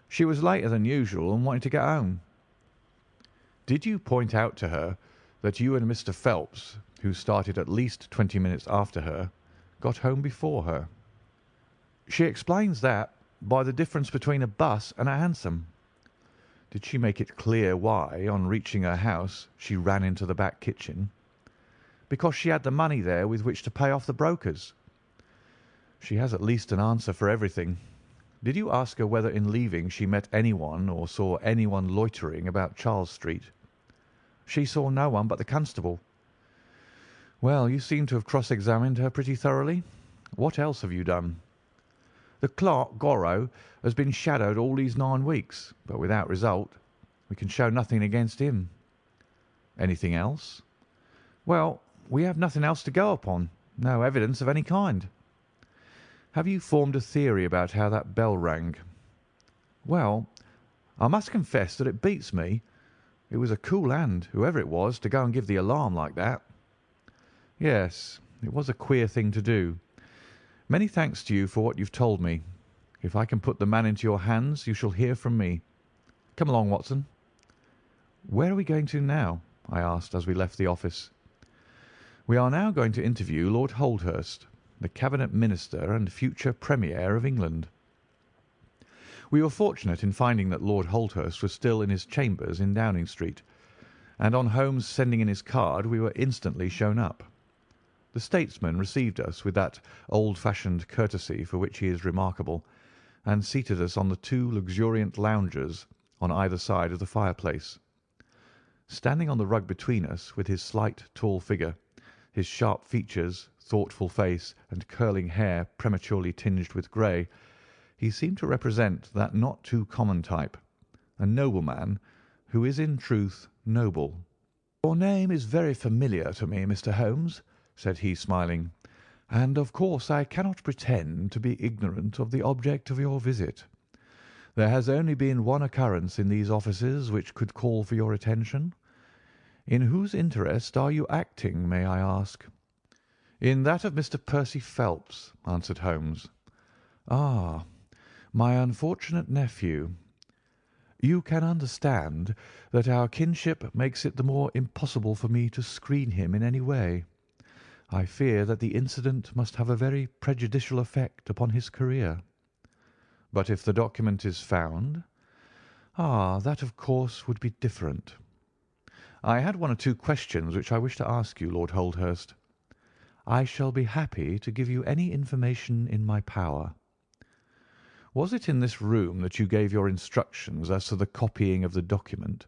"She was later than usual and wanted to get home." "Did you point out to her that you and Mr. Phelps, who started at least 20 minutes after her, got home before her?" "She explains that by the difference between a bus and a hansom." "Did she make it clear why, on reaching her house, she ran into the back kitchen?" "Because she had the money there with which to pay off the brokers." "She has at least an answer for everything. Did you ask her whether in leaving she met anyone or saw anyone loitering about Charles Street?" "She saw no one but the constable." "Well, you seem to have cross-examined her pretty thoroughly. What else have you done?" "The clerk, Gorrow, has been shadowed all these 9 weeks, but without result. We can show nothing against him." "Anything else?" "Well, we have nothing else to go upon. No evidence of any kind." "Have you formed a theory about how that bell rang?" "Well, I must confess that it beats me. It was a cool hand, whoever it was, to go and give the alarm like that." "Yes, it was a queer thing to do. Many thanks to you for what you've told me. If I can put the man into your hands, you shall hear from me. Come along, Watson." "Where are we going to now?" I asked as we left the office. "We are now going to interview Lord Holdhurst, the Cabinet Minister and future Premier of England." We were fortunate in finding that Lord Holdhurst was still in his chambers in Downing Street, and on Holmes sending in his card we were instantly shown up. The statesman received us with that old-fashioned courtesy for which he is remarkable, and seated us on the 2 luxuriant loungers on either side of the fireplace. Standing on the rug between us, with his slight, tall figure, his sharp features, thoughtful face, and curling hair prematurely tinged with grey, he seemed to represent that not too common type, a nobleman who is in truth noble. "Your name is very familiar to me, Mr. Holmes," said he, smiling, "and of course I cannot pretend to be ignorant of the object of your visit. There has only been one occurrence in these offices which could call for your attention. In whose interest are you acting, may I ask?" "In that of Mr. Percy Phelps," answered Holmes. "Ah, my unfortunate nephew. You can understand that our kinship makes it the more impossible for me to screen him in any way. I fear that the incident must have a very prejudicial effect upon his career." "But if the document is found?" "Ah, that of course would be different. I had 1 or 2 questions which I wish to ask you, Lord Holdhurst." "I shall be happy to give you any information in my power." "Was it in this room that you gave your instructions as to the copying of the document?"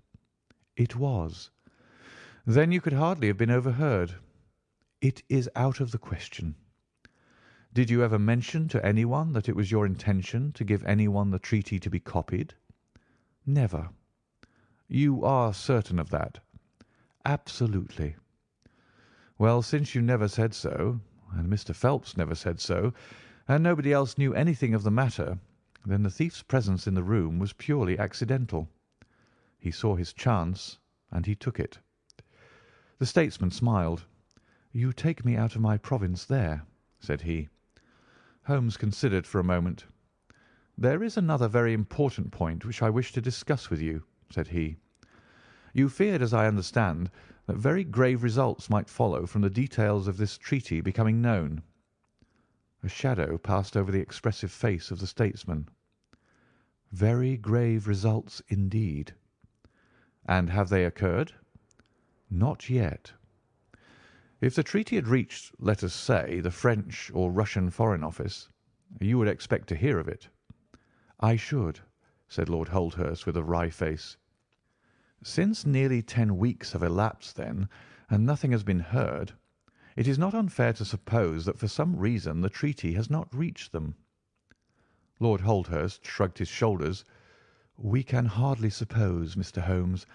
"It was." Then you could hardly have been overheard. It is out of the question. Did you ever mention to anyone that it was your intention to give anyone the treaty to be copied? Never. You are certain of that? Absolutely. Well, since you never said so, and Mr. Phelps never said so, and nobody else knew anything of the matter, then the thief's presence in the room was purely accidental. He saw his chance, and he took it. The statesman smiled. "You take me out of my province there," said he. Holmes considered for a moment. "There is another very important point which I wish to discuss with you," said he. "You feared, as I understand, that very grave results might follow from the details of this treaty becoming known." A shadow passed over the expressive face of the statesman. "Very grave results indeed." "And have they occurred?" "Not yet." "If the treaty had reached, let us say, the French or Russian Foreign Office, you would expect to hear of it." "I should," said Lord Holdhurst with a wry face. "Since nearly 10 weeks have elapsed, then, and nothing has been heard, it is not unfair to suppose that for some reason the treaty has not reached them." Lord Holdhurst shrugged his shoulders. "We can hardly suppose, Mr. Holmes,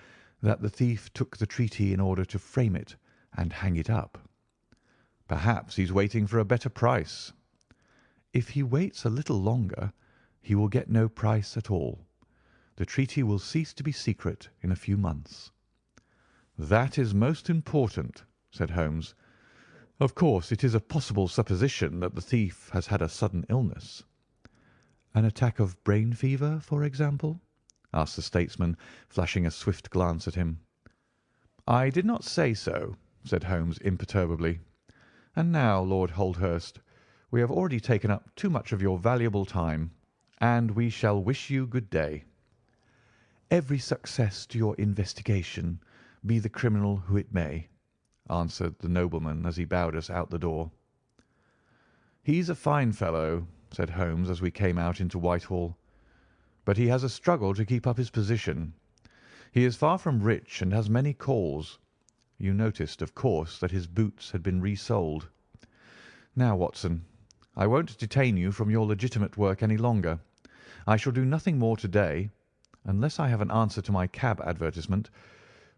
that the thief took the treaty in order to frame it and hang it up." "Perhaps he's waiting for a better price." "If he waits a little longer, he will get no price at all. The treaty will cease to be secret in a few months." "That is most important," said Holmes. "Of course, it is a possible supposition that the thief has had a sudden illness." "An attack of brain fever, for example?" asked the statesman, flashing a swift glance at him. "I did not say so," said Holmes imperturbably. "And now, Lord Holdhurst, we have already taken up too much of your valuable time, and we shall wish you good day." "Every success to your investigation, be the criminal who it may," answered the nobleman as he bowed us out the door. "He's a fine fellow," said Holmes as we came out into Whitehall, "but he has a struggle to keep up his position. He is far from rich and has many calls. You noticed, of course, that his boots had been resoled. Now, Watson, I won't detain you from your legitimate work any longer. I shall do nothing more to-day, unless I have an answer to my cab advertisement,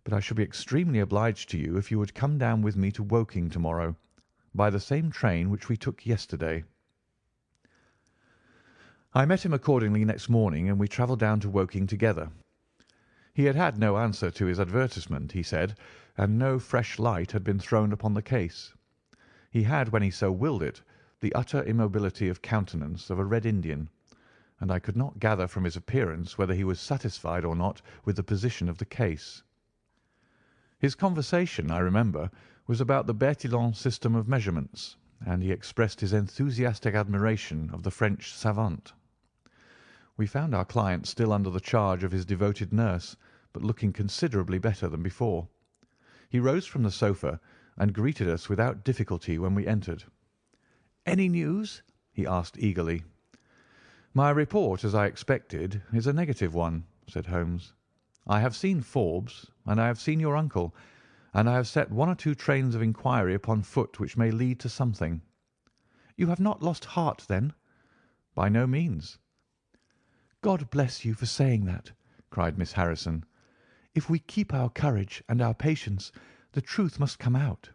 but I shall be extremely obliged to you if you would come down with me to Woking to-morrow, by the same train which we took yesterday." I met him accordingly next morning, and we travelled down to Woking together. He had had no answer to his advertisement, he said, and no fresh light had been thrown upon the case. He had, when he so willed it, the utter immobility of countenance of a Red Indian, and I could not gather from his appearance whether he was satisfied or not with the position of the case. His conversation, I remember, was about the Bertillon system of measurements, and he expressed his enthusiastic admiration of the French savant. We found our client still under the charge of his devoted nurse, but looking considerably better than before. He rose from the sofa and greeted us without difficulty when we entered. "Any news?" he asked eagerly. "My report, as I expected, is a negative one," said Holmes. "I have seen Forbes, and I have seen your uncle, and I have set 1 or 2 trains of inquiry upon foot which may lead to something." "You have not lost heart, then?" "By no means." "God bless you for saying that," cried Miss Harrison. "If we keep our courage and our patience, the truth must come out."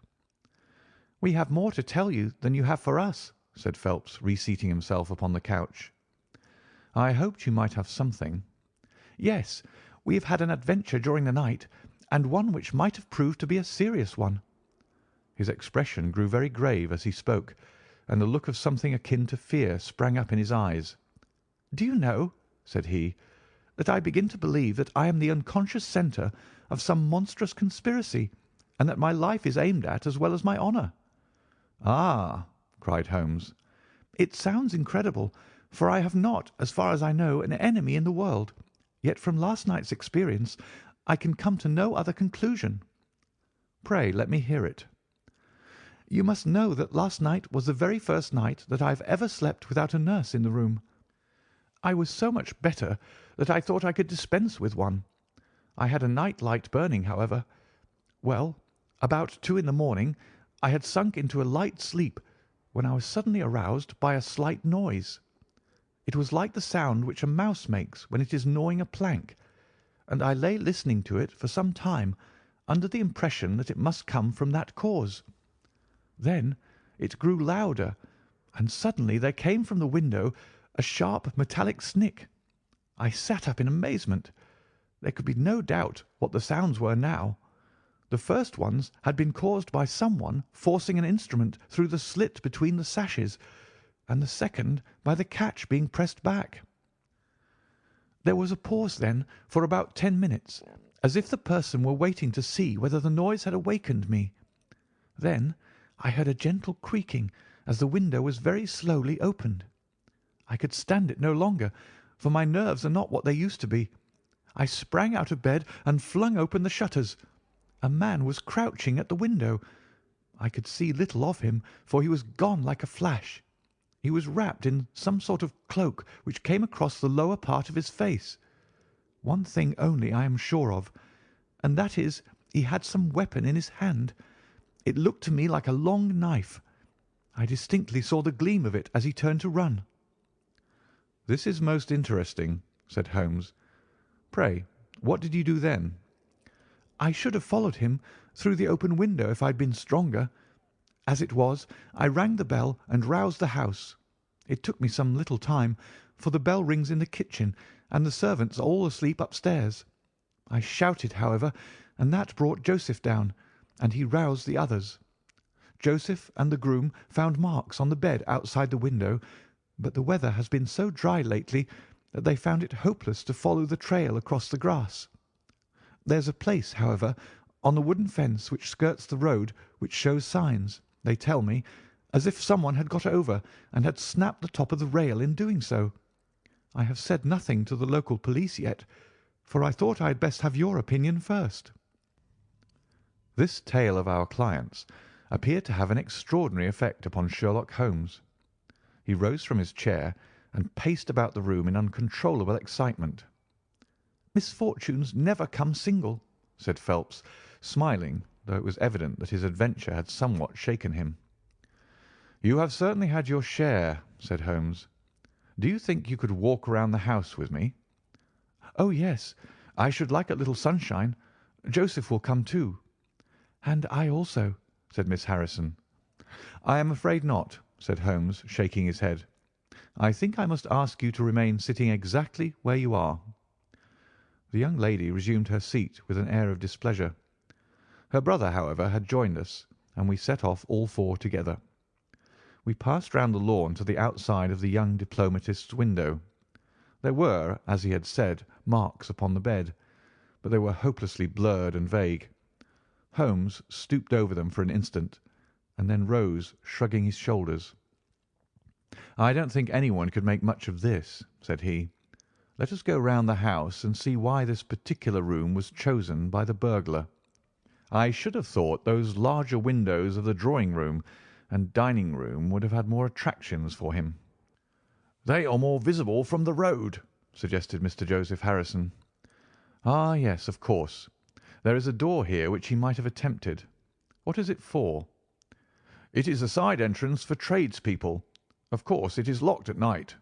"We have more to tell you than you have for us," said Phelps, reseating himself upon the couch. "I hoped you might have something." "Yes, we have had an adventure during the night, and one which might have proved to be a serious one." His expression grew very grave as he spoke, and a look of something akin to fear sprang up in his eyes. "Do you know," said he, "that I begin to believe that I am the unconscious centre of some monstrous conspiracy, and that my life is aimed at as well as my honour." "Ah!" cried Holmes. "It sounds incredible, for I have not, as far as I know, an enemy in the world, yet from last night's experience I can come to no other conclusion." "Pray let me hear it." "You must know that last night was the very first night that I have ever slept without a nurse in the room. I was so much better that I thought I could dispense with one. I had a night light burning, however. Well, About 2 in the morning I had sunk into a light sleep when I was suddenly aroused by a slight noise. It was like the sound which a mouse makes when it is gnawing a plank, and I lay listening to it for some time under the impression that it must come from that cause. Then it grew louder, and suddenly there came from the window a sharp metallic snick. I sat up in amazement. There could be no doubt what the sounds were now. The first ones had been caused by someone forcing an instrument through the slit between the sashes, and the second by the catch being pressed back. There was a pause then for about 10 minutes, as if the person were waiting to see whether the noise had awakened me. Then I heard a gentle creaking as the window was very slowly opened. I could stand it no longer, for my nerves are not what they used to be. I sprang out of bed and flung open the shutters. A man was crouching at the window. I could see little of him, for he was gone like a flash. He was wrapped in some sort of cloak which came across the lower part of his face. One thing only I am sure of, and that is he had some weapon in his hand. It looked to me like a long knife. I distinctly saw the gleam of it as he turned to run. "This is most interesting," said Holmes. "Pray, what did you do then?" "I should have followed him through the open window if I had been stronger. As it was, I rang the bell and roused the house. It took me some little time, for the bell rings in the kitchen, and the servants are all asleep upstairs. I shouted, however, and that brought Joseph down, and he roused the others. Joseph and the groom found marks on the bed outside the window, but the weather has been so dry lately that they found it hopeless to follow the trail across the grass. There's a place, however, on the wooden fence which skirts the road which shows signs, they tell me, as if someone had got over and had snapped the top of the rail in doing so. I have said nothing to the local police yet, for I thought I had best have your opinion first." This tale of our client's appeared to have an extraordinary effect upon Sherlock Holmes. He rose from his chair and paced about the room in uncontrollable excitement. "Misfortunes never come single," said Phelps, smiling, though it was evident that his adventure had somewhat shaken him. "You have certainly had your share," said Holmes. "Do you think you could walk round the house with me?" "Oh, yes. I should like a little sunshine. Joseph will come too." "And I also," said Miss Harrison. "I am afraid not," said Holmes, shaking his head. "I think I must ask you to remain sitting exactly where you are." The young lady resumed her seat with an air of displeasure. Her brother, however, had joined us, and we set off all four together. We passed round the lawn to the outside of the young diplomatist's window. There were, as he had said, marks upon the bed, but they were hopelessly blurred and vague. Holmes stooped over them for an instant, and then rose, shrugging his shoulders. "I don't think anyone could make much of this," said he. "Let us go round the house and see why this particular room was chosen by the burglar. I should have thought those larger windows of the drawing-room and dining-room would have had more attractions for him." "They are more visible from the road," suggested Mr. Joseph Harrison. "Ah, yes, of course. There is a door here which he might have attempted. What is it for?" "It is a side entrance for tradespeople. Of course, it is locked at night."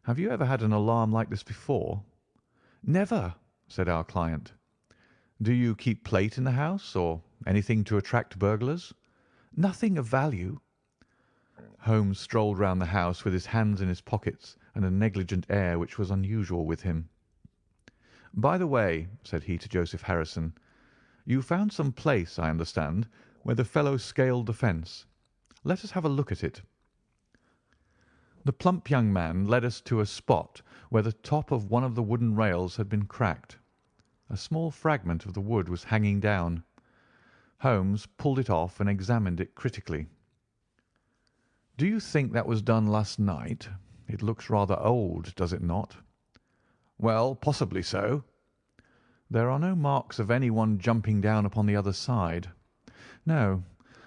"Have you ever had an alarm like this before?" "Never," said our client. "Do you keep plate in the house, or anything to attract burglars?" "Nothing of value." Holmes strolled round the house with his hands in his pockets and a negligent air which was unusual with him. "By the way," said he to Joseph Harrison, "you found some place, I understand, where the fellow scaled the fence. Let us have a look at it." The plump young man led us to a spot where the top of one of the wooden rails had been cracked. A small fragment of the wood was hanging down. Holmes pulled it off and examined it critically. "Do you think that was done last night? It looks rather old, does it not?" "Well, possibly so." "There are no marks of anyone jumping down upon the other side." "No,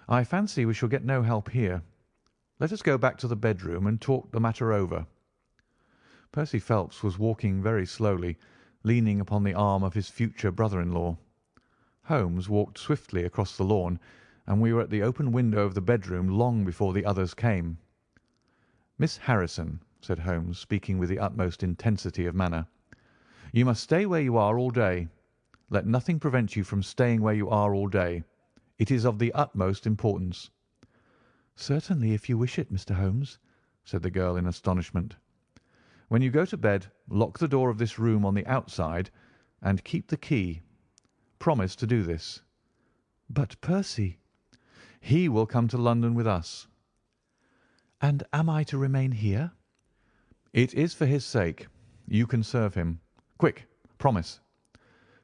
I fancy we shall get no help here. Let us go back to the bedroom and talk the matter over." Percy Phelps was walking very slowly, leaning upon the arm of his future brother-in-law. Holmes walked swiftly across the lawn, and we were at the open window of the bedroom long before the others came. "Miss Harrison," said Holmes, speaking with the utmost intensity of manner, "you must stay where you are all day. Let nothing prevent you from staying where you are all day. It is of the utmost importance." "Certainly, if you wish it, Mr. Holmes," said the girl in astonishment. "When you go to bed, lock the door of this room on the outside and keep the key. Promise to do this." "But Percy?" "He will come to London with us." "And am I to remain here?" "It is for his sake. You can serve him. Quick, promise."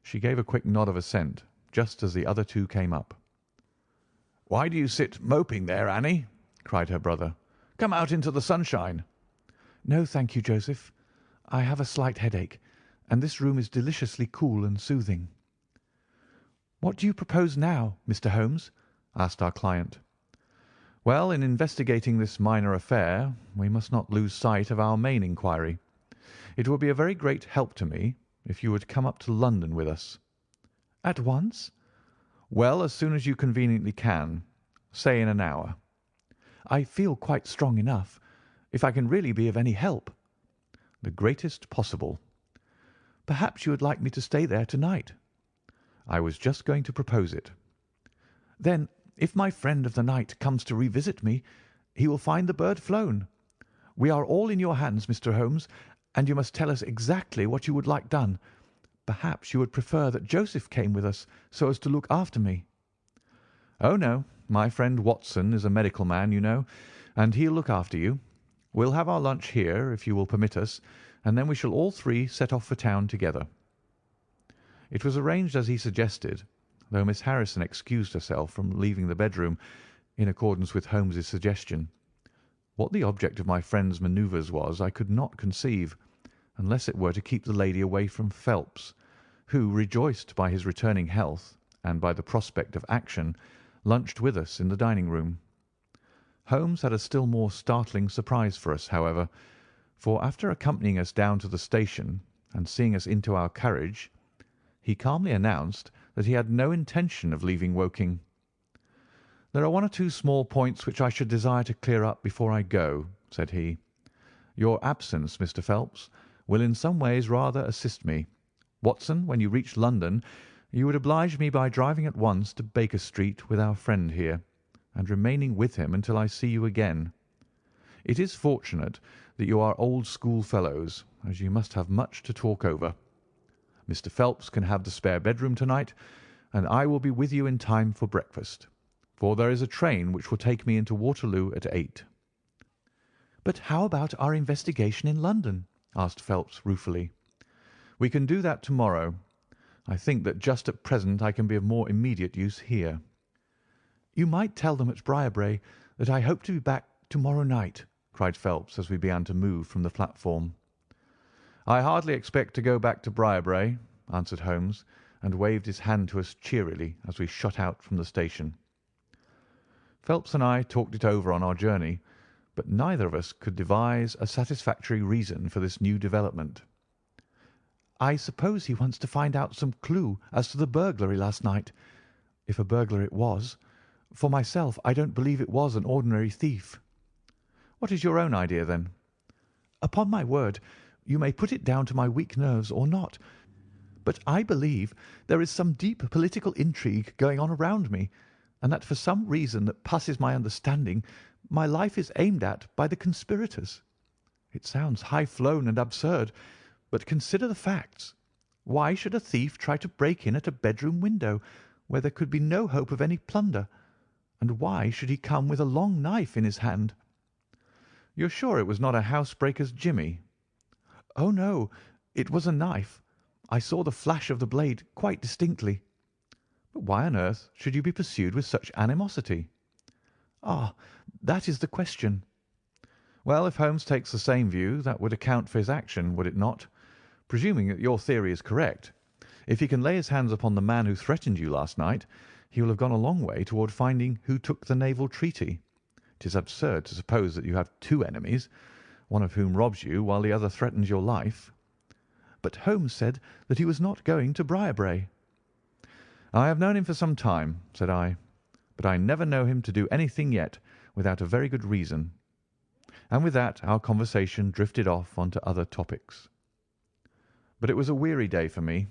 She gave a quick nod of assent, just as the other two came up. "Why do you sit moping there, Annie?" cried her brother. "Come out into the sunshine." "No, thank you, Joseph. I have a slight headache, and this room is deliciously cool and soothing." "What do you propose now, Mr. Holmes?" asked our client. "Well, in investigating this minor affair, we must not lose sight of our main inquiry. It would be a very great help to me if you would come up to London with us." "At once?" "Well, as soon as you conveniently can. Say in an hour." "I feel quite strong enough. If I can really be of any help." "The greatest possible." "Perhaps you would like me to stay there to-night?" "I was just going to propose it." "Then, if my friend of the night comes to revisit me, he will find the bird flown. We are all in your hands, Mr. Holmes, and you must tell us exactly what you would like done. Perhaps you would prefer that Joseph came with us so as to look after me." "Oh, no. My friend Watson is a medical man, you know, and he'll look after you. We'll have our lunch here, if you will permit us, and then we shall all three set off for town together." It was arranged as he suggested, though Miss Harrison excused herself from leaving the bedroom in accordance with Holmes's suggestion. What the object of my friend's manoeuvres was I could not conceive, unless it were to keep the lady away from Phelps, who, rejoiced by his returning health and by the prospect of action, lunched with us in the dining-room. Holmes had a still more startling surprise for us, however, for after accompanying us down to the station and seeing us into our carriage, he calmly announced that he had no intention of leaving Woking. "There are one or two small points which I should desire to clear up before I go," said he. "Your absence, Mr. Phelps, will in some ways rather assist me. Watson, when you reach London, you would oblige me by driving at once to Baker Street with our friend here, and remaining with him until I see you again. It is fortunate that you are old schoolfellows, as you must have much to talk over. Mr. Phelps can have the spare bedroom to-night, and I will be with you in time for breakfast, for there is a train which will take me into Waterloo at 8. "But how about our investigation in London?" asked Phelps ruefully. "We can do that to-morrow. I think that just at present I can be of more immediate use here." "You might tell them at Briarbrae that I hope to be back to-morrow night," cried Phelps as we began to move from the platform. "I hardly expect to go back to Briarbrae," answered Holmes, and waved his hand to us cheerily as we shot out from the station. Phelps and I talked it over on our journey, but neither of us could devise a satisfactory reason for this new development. "I suppose he wants to find out some clue as to the burglary last night, if a burglar it was. For myself, I don't believe it was an ordinary thief." "What is your own idea, then?" "Upon my word, you may put it down to my weak nerves or not, but I believe there is some deep political intrigue going on around me, and that for some reason that passes my understanding, my life is aimed at by the conspirators. It sounds high-flown and absurd, but consider the facts. Why should a thief try to break in at a bedroom window where there could be no hope of any plunder? And why should he come with a long knife in his hand?" "You're sure it was not a housebreaker's jimmy?" "Oh, no, it was a knife. I saw the flash of the blade quite distinctly." "But why on earth should you be pursued with such animosity?" "Ah, that is the question." "Well, if Holmes takes the same view, that would account for his action, would it not? Presuming that your theory is correct, if he can lay his hands upon the man who threatened you last night, he will have gone a long way toward finding who took the Naval Treaty. It is absurd to suppose that you have two enemies, one of whom robs you while the other threatens your life." "But Holmes said that he was not going to Briarbrae." "I have known him for some time," said I, "but I never know him to do anything yet without a very good reason." And with that our conversation drifted off on to other topics. But it was a weary day for me.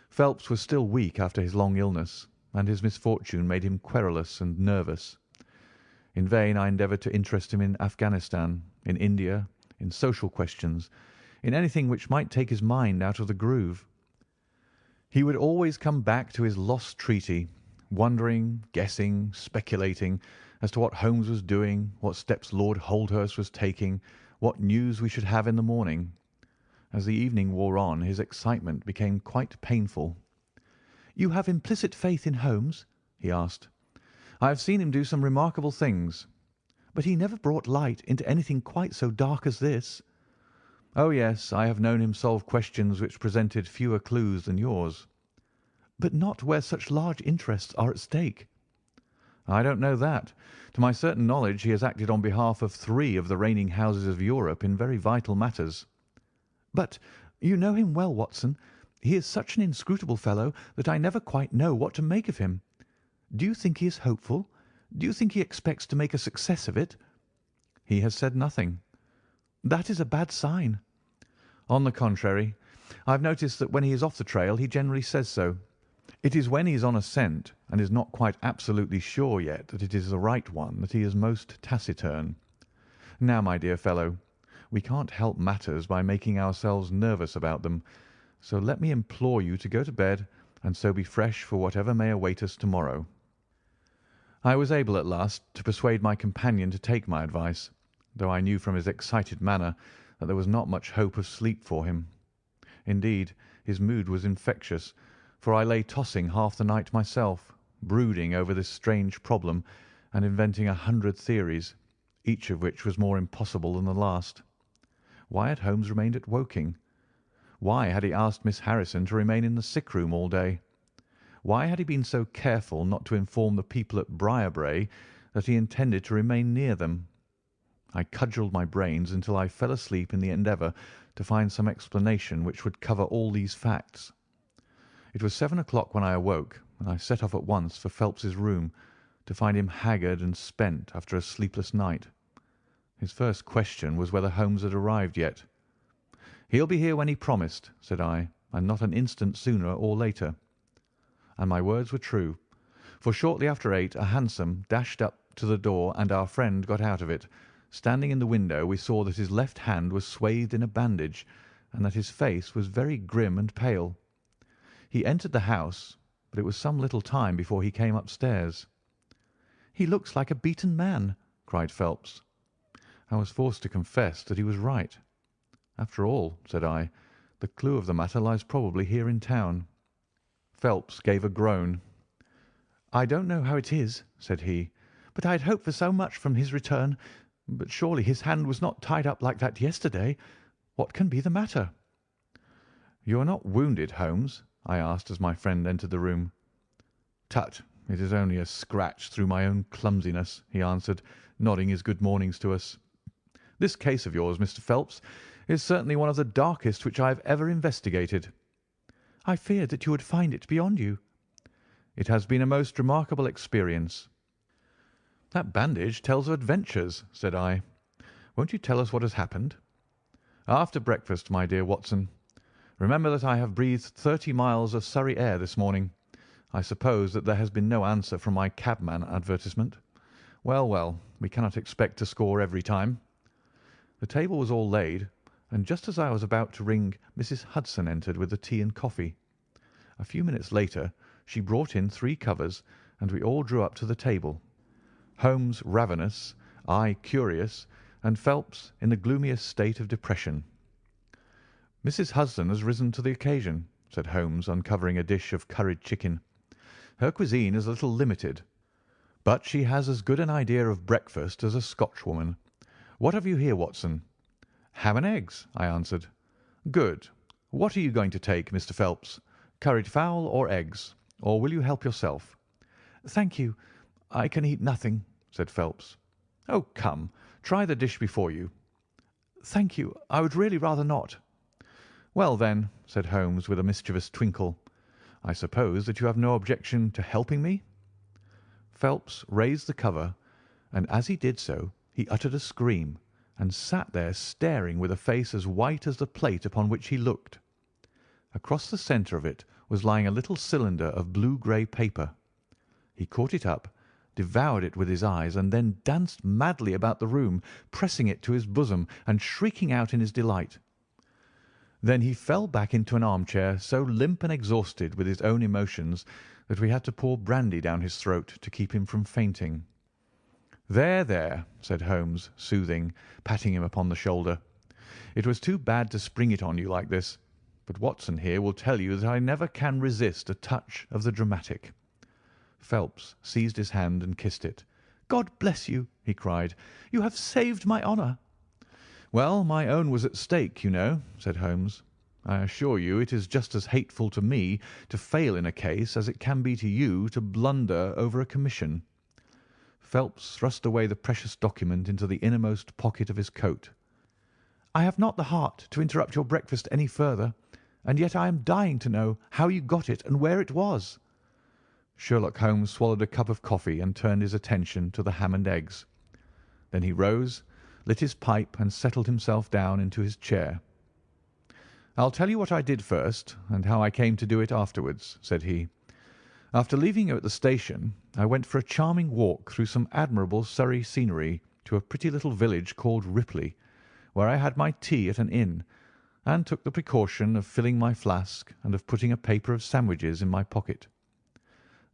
Phelps was still weak after his long illness, and his misfortune made him querulous and nervous. In vain I endeavoured to interest him in Afghanistan, in India, in social questions, in anything which might take his mind out of the groove. He would always come back to his lost treaty, wondering, guessing, speculating as to what Holmes was doing, what steps Lord Holdhurst was taking, what news we should have in the morning. As the evening wore on, his excitement became quite painful. "You have implicit faith in Holmes?" he asked. "I have seen him do some remarkable things." "But he never brought light into anything quite so dark as this." "Oh, yes, I have known him solve questions which presented fewer clues than yours." "But not where such large interests are at stake." "I don't know that. To my certain knowledge he has acted on behalf of 3 of the reigning houses of Europe in very vital matters." "But you know him well, Watson. He is such an inscrutable fellow that I never quite know what to make of him. Do you think he is hopeful? Do you think he expects to make a success of it?" "He has said nothing." "That is a bad sign." "On the contrary, I have noticed that when he is off the trail he generally says so. It is when he is on a scent and is not quite absolutely sure yet that it is the right one that he is most taciturn. Now, my dear fellow, we can't help matters by making ourselves nervous about them, so let me implore you to go to bed and so be fresh for whatever may await us tomorrow." I was able at last to persuade my companion to take my advice, though I knew from his excited manner that there was not much hope of sleep for him. Indeed, his mood was infectious, for I lay tossing half the night myself, brooding over this strange problem and inventing 100 theories, each of which was more impossible than the last. Why had Holmes remained at Woking? Why had he asked Miss Harrison to remain in the sick room all day? Why had he been so careful not to inform the people at Briarbrae that he intended to remain near them? I cudgelled my brains until I fell asleep in the endeavour to find some explanation which would cover all these facts. It was 7 o'clock when I awoke, and I set off at once for Phelps's room, to find him haggard and spent after a sleepless night. His first question was whether Holmes had arrived yet. "He'll be here when he promised," said I, "and not an instant sooner or later." And my words were true, for shortly after 8 a hansom dashed up to the door and our friend got out of it. Standing in the window we saw that his left hand was swathed in a bandage and that his face was very grim and pale. He entered the house, but it was some little time before he came upstairs. "He looks like a beaten man," cried Phelps. I was forced to confess that he was right. "After all," said I, "the clue of the matter lies probably here in town." Phelps gave a groan. "I don't know how it is," said he, "but I had hoped for so much from his return. But surely his hand was not tied up like that yesterday. What can be the matter?" "You are not wounded, Holmes?" I asked as my friend entered the room. "Tut, it is only a scratch through my own clumsiness," he answered, nodding his good mornings to us. "This case of yours, Mr. Phelps, is certainly one of the darkest which I have ever investigated." "I feared that you would find it beyond you." "It has been a most remarkable experience." "That bandage tells of adventures," said I. "Won't you tell us what has happened?" "After breakfast, my dear Watson. Remember that I have breathed 30 miles of Surrey air this morning. I suppose that there has been no answer from my cabman advertisement. Well, well, we cannot expect to score every time." The table was all laid, and just as I was about to ring, Mrs. Hudson entered with the tea and coffee. A few minutes later she brought in 3 covers, and we all drew up to the table. Holmes ravenous, I curious, and Phelps in the gloomiest state of depression. "Mrs. Hudson has risen to the occasion," said Holmes, uncovering a dish of curried chicken. "Her cuisine is a little limited, but she has as good an idea of breakfast as a Scotchwoman. What have you here, Watson?" "Ham and eggs," I answered. "Good. What are you going to take, Mr. Phelps? Curried fowl or eggs? Or will you help yourself?" "Thank you. I can eat nothing," said Phelps. "Oh, come, try the dish before you." "Thank you. I would really rather not." "Well, then," said Holmes with a mischievous twinkle, I suppose that you have no objection to helping me?" Phelps raised the cover, and as he did so he uttered a scream, and sat there staring with a face as white as the plate upon which he looked. Across the centre of it was lying a little cylinder of blue-grey paper. He caught it up, devoured it with his eyes, and then danced madly about the room, pressing it to his bosom and shrieking out in his delight. Then he fell back into an armchair, so limp and exhausted with his own emotions that we had to pour brandy down his throat to keep him from fainting. "There, there," said Holmes, soothing, patting him upon the shoulder. "It was too bad to spring it on you like this, but Watson here will tell you that I never can resist a touch of the dramatic." Phelps seized his hand and kissed it. "God bless you!" he cried. "You have saved my honour." "Well, my own was at stake, you know," said Holmes. "I assure you it is just as hateful to me to fail in a case as it can be to you to blunder over a commission." Phelps thrust away the precious document into the innermost pocket of his coat. "I have not the heart to interrupt your breakfast any further, and yet I am dying to know how you got it and where it was." Sherlock Holmes swallowed a cup of coffee and turned his attention to the ham and eggs. Then he rose, lit his pipe, and settled himself down into his chair. "I'll tell you what I did first, and how I came to do it afterwards," said he. "After leaving you at the station, I went for a charming walk through some admirable Surrey scenery to a pretty little village called Ripley, where I had my tea at an inn, and took the precaution of filling my flask and of putting a paper of sandwiches in my pocket.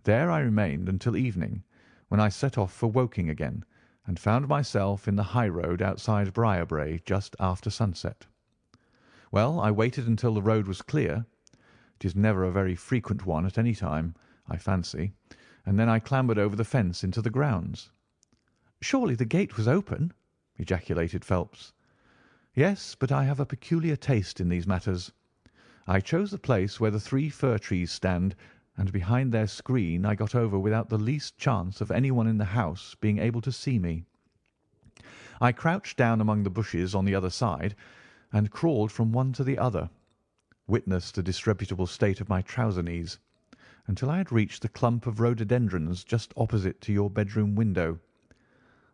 There I remained until evening, when I set off for Woking again, and found myself in the high road outside Briarbrae just after sunset. Well, I waited until the road was clear. It is never a very frequent one at any time, I fancy, and then I clambered over the fence into the grounds." "Surely the gate was open?" ejaculated Phelps. "Yes, but I have a peculiar taste in these matters. I chose the place where the 3 fir trees stand, and behind their screen I got over without the least chance of anyone in the house being able to see me. I crouched down among the bushes on the other side, and crawled from one to the other, witness the disreputable state of my trouser knees, until I had reached the clump of rhododendrons just opposite to your bedroom window.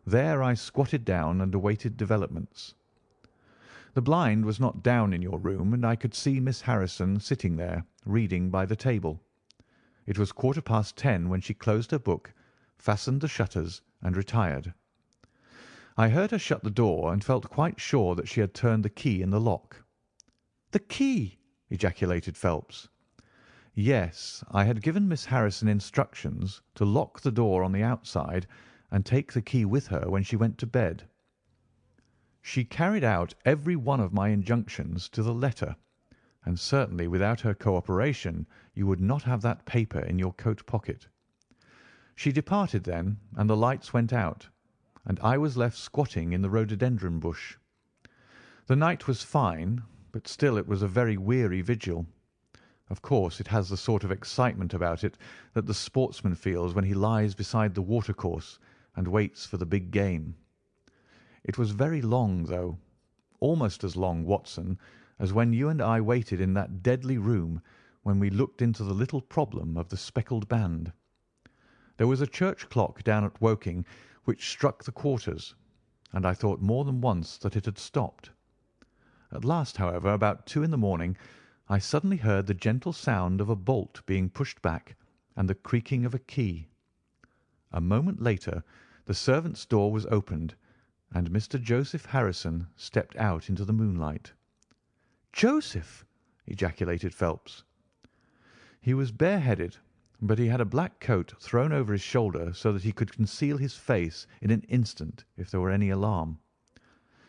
There I squatted down and awaited developments. The blind was not down in your room, and I could see Miss Harrison sitting there, reading by the table. It was 10:15 when she closed her book, fastened the shutters, and retired. I heard her shut the door, and felt quite sure that she had turned the key in the lock." "The key!" ejaculated Phelps. "Yes, I had given Miss Harrison instructions to lock the door on the outside and take the key with her when she went to bed. She carried out every one of my injunctions to the letter, and certainly without her cooperation you would not have that paper in your coat pocket. She departed then, and the lights went out, and I was left squatting in the rhododendron bush. The night was fine, but still it was a very weary vigil. Of course it has the sort of excitement about it that the sportsman feels when he lies beside the watercourse and waits for the big game. It was very long, though, almost as long, Watson, as when you and I waited in that deadly room when we looked into the little problem of the speckled band. There was a church clock down at Woking which struck the quarters, and I thought more than once that it had stopped. At last, however, about 2 in the morning, I suddenly heard the gentle sound of a bolt being pushed back and the creaking of a key. A moment later the servants' door was opened, and Mr. Joseph Harrison stepped out into the moonlight. "Joseph!" ejaculated Phelps. He was bareheaded, but he had a black coat thrown over his shoulder so that he could conceal his face in an instant if there were any alarm.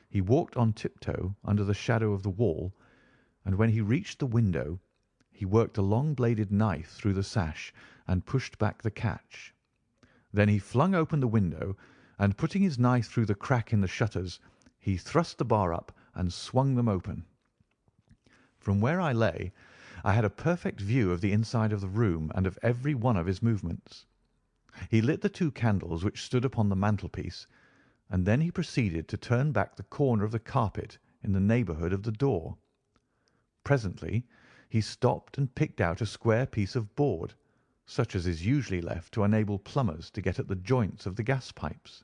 He walked on tiptoe under the shadow of the wall, and when he reached the window he worked a long-bladed knife through the sash and pushed back the catch. Then he flung open the window, and putting his knife through the crack in the shutters, he thrust the bar up and swung them open. From where I lay, I had a perfect view of the inside of the room and of every one of his movements. He lit the 2 candles which stood upon the mantelpiece, and then he proceeded to turn back the corner of the carpet in the neighbourhood of the door. Presently he stopped and picked out a square piece of board, such as is usually left to enable plumbers to get at the joints of the gas pipes.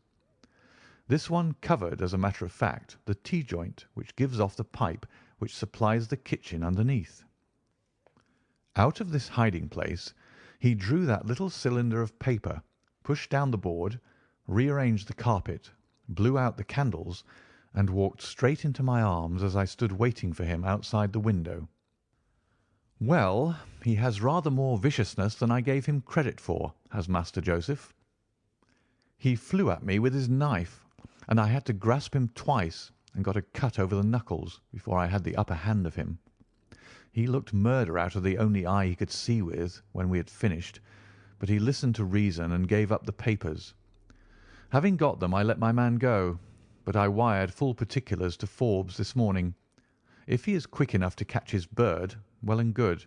This one covered, as a matter of fact, the T-joint which gives off the pipe which supplies the kitchen underneath. Out of this hiding-place he drew that little cylinder of paper, pushed down the board, rearranged the carpet, blew out the candles, and walked straight into my arms as I stood waiting for him outside the window. Well, he has rather more viciousness than I gave him credit for, has Master Joseph. He flew at me with his knife, and I had to grasp him twice and got a cut over the knuckles before I had the upper hand of him. He looked murder out of the only eye he could see with when we had finished, but he listened to reason and gave up the papers. Having got them, I let my man go, but I wired full particulars to Forbes this morning. If he is quick enough to catch his bird, well and good,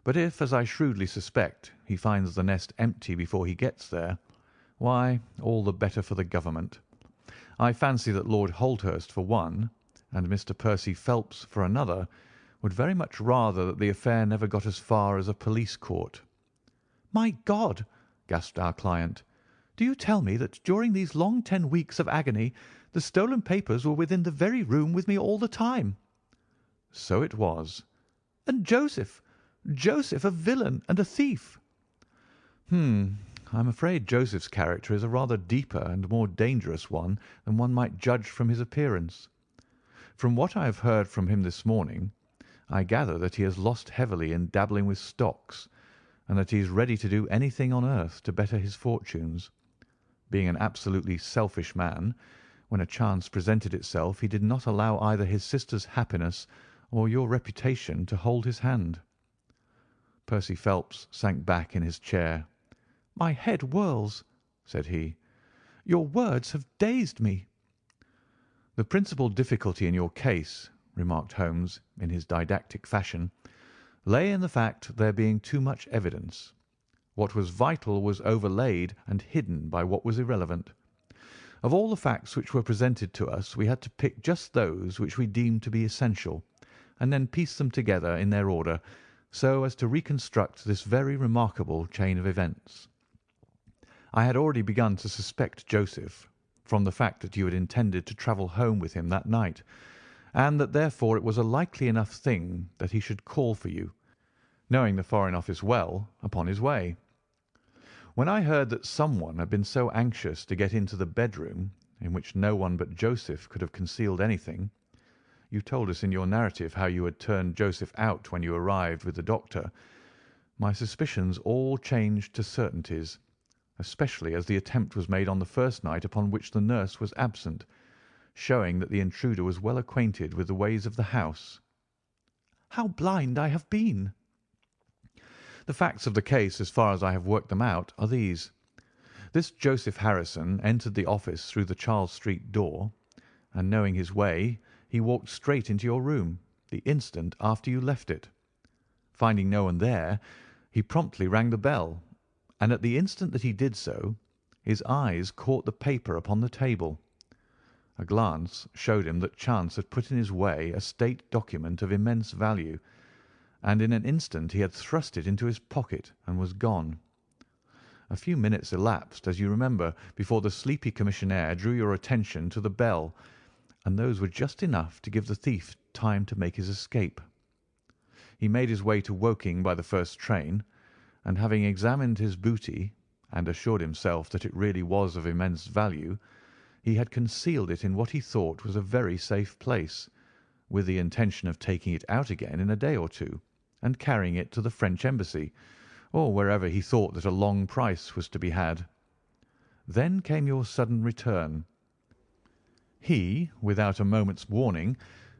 but if, as I shrewdly suspect, he finds the nest empty before he gets there, why, all the better for the government. I fancy that Lord Holdhurst, for one, and Mr. Percy Phelps, for another, would very much rather that the affair never got as far as a police court. "My God!" gasped our client. "Do you tell me that during these long 10 weeks of agony the stolen papers were within the very room with me all the time?" "So it was." "And Joseph, a villain and a thief?" I'm afraid Joseph's character is a rather deeper and more dangerous one than one might judge from his appearance. From what I have heard from him this morning, I gather that he has lost heavily in dabbling with stocks, and that he is ready to do anything on earth to better his fortunes. Being an absolutely selfish man, when a chance presented itself he did not allow either his sister's happiness or your reputation to hold his hand." Percy Phelps sank back in his chair. "My head whirls," said he. "Your words have dazed me." "The principal difficulty in your case," remarked Holmes in his didactic fashion, "lay in the fact there being too much evidence. What was vital was overlaid and hidden by what was irrelevant. Of all the facts which were presented to us we had to pick just those which we deemed to be essential, and then piece them together in their order so as to reconstruct this very remarkable chain of events. I had already begun to suspect Joseph, from the fact that you had intended to travel home with him that night, and that therefore it was a likely enough thing that he should call for you, knowing the Foreign Office well, upon his way. When I heard that someone had been so anxious to get into the bedroom, in which no one but Joseph could have concealed anything, you told us in your narrative how you had turned Joseph out when you arrived with the doctor, my suspicions all changed to certainties, especially as the attempt was made on the first night upon which the nurse was absent, showing that the intruder was well acquainted with the ways of the house. How blind I have been! The facts of the case, as far as I have worked them out, are these. This Joseph Harrison entered the office through the Charles Street door, and knowing his way, he walked straight into your room the instant after you left it. Finding no one there, he promptly rang the bell, and at the instant that he did so, his eyes caught the paper upon the table. A glance showed him that chance had put in his way a state document of immense value, and in an instant he had thrust it into his pocket and was gone. A few minutes elapsed, as you remember, before the sleepy commissionaire drew your attention to the bell, and those were just enough to give the thief time to make his escape. He made his way to Woking by the first train, and having examined his booty and assured himself that it really was of immense value, he had concealed it in what he thought was a very safe place, with the intention of taking it out again in a day or two and carrying it to the French embassy, or wherever he thought that a long price was to be had. Then came your sudden return. He, without a moment's warning,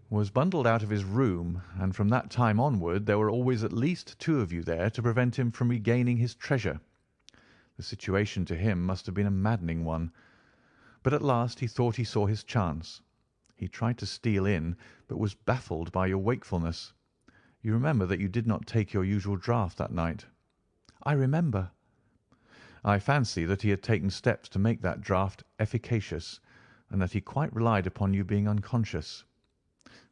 was bundled out of his room, and from that time onward there were always at least two of you there to prevent him from regaining his treasure. The situation to him must have been a maddening one. But at last he thought he saw his chance. He tried to steal in, but was baffled by your wakefulness. You remember that you did not take your usual draught that night." "I remember." "I fancy that he had taken steps to make that draught efficacious, and that he quite relied upon you being unconscious.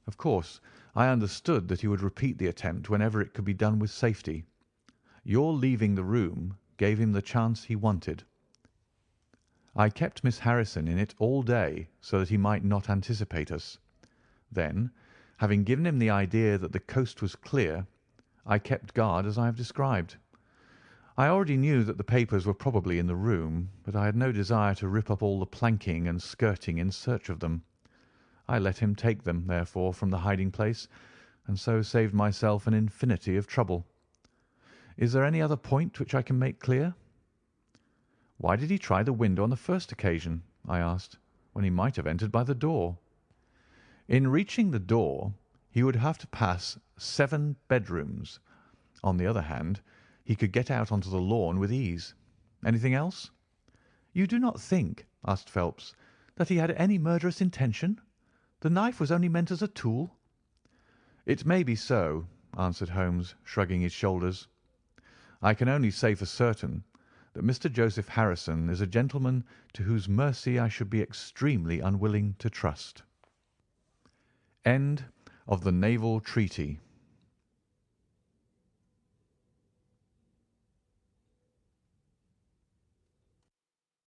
Of course, I understood that he would repeat the attempt whenever it could be done with safety. Your leaving the room gave him the chance he wanted. I kept Miss Harrison in it all day so that he might not anticipate us. Then, having given him the idea that the coast was clear, I kept guard as I have described. I already knew that the papers were probably in the room, but I had no desire to rip up all the planking and skirting in search of them. I let him take them, therefore, from the hiding-place, and so saved myself an infinity of trouble. Is there any other point which I can make clear?" "Why did he try the window on the first occasion?" I asked, "when he might have entered by the door?" "In reaching the door he would have to pass 7 bedrooms. On the other hand, he could get out onto the lawn with ease. Anything else?" "You do not think," asked Phelps, "that he had any murderous intention? The knife was only meant as a tool." "It may be so," answered Holmes, shrugging his shoulders. "I can only say for certain that Mr. Joseph Harrison is a gentleman to whose mercy I should be extremely unwilling to trust." End of the Naval Treaty.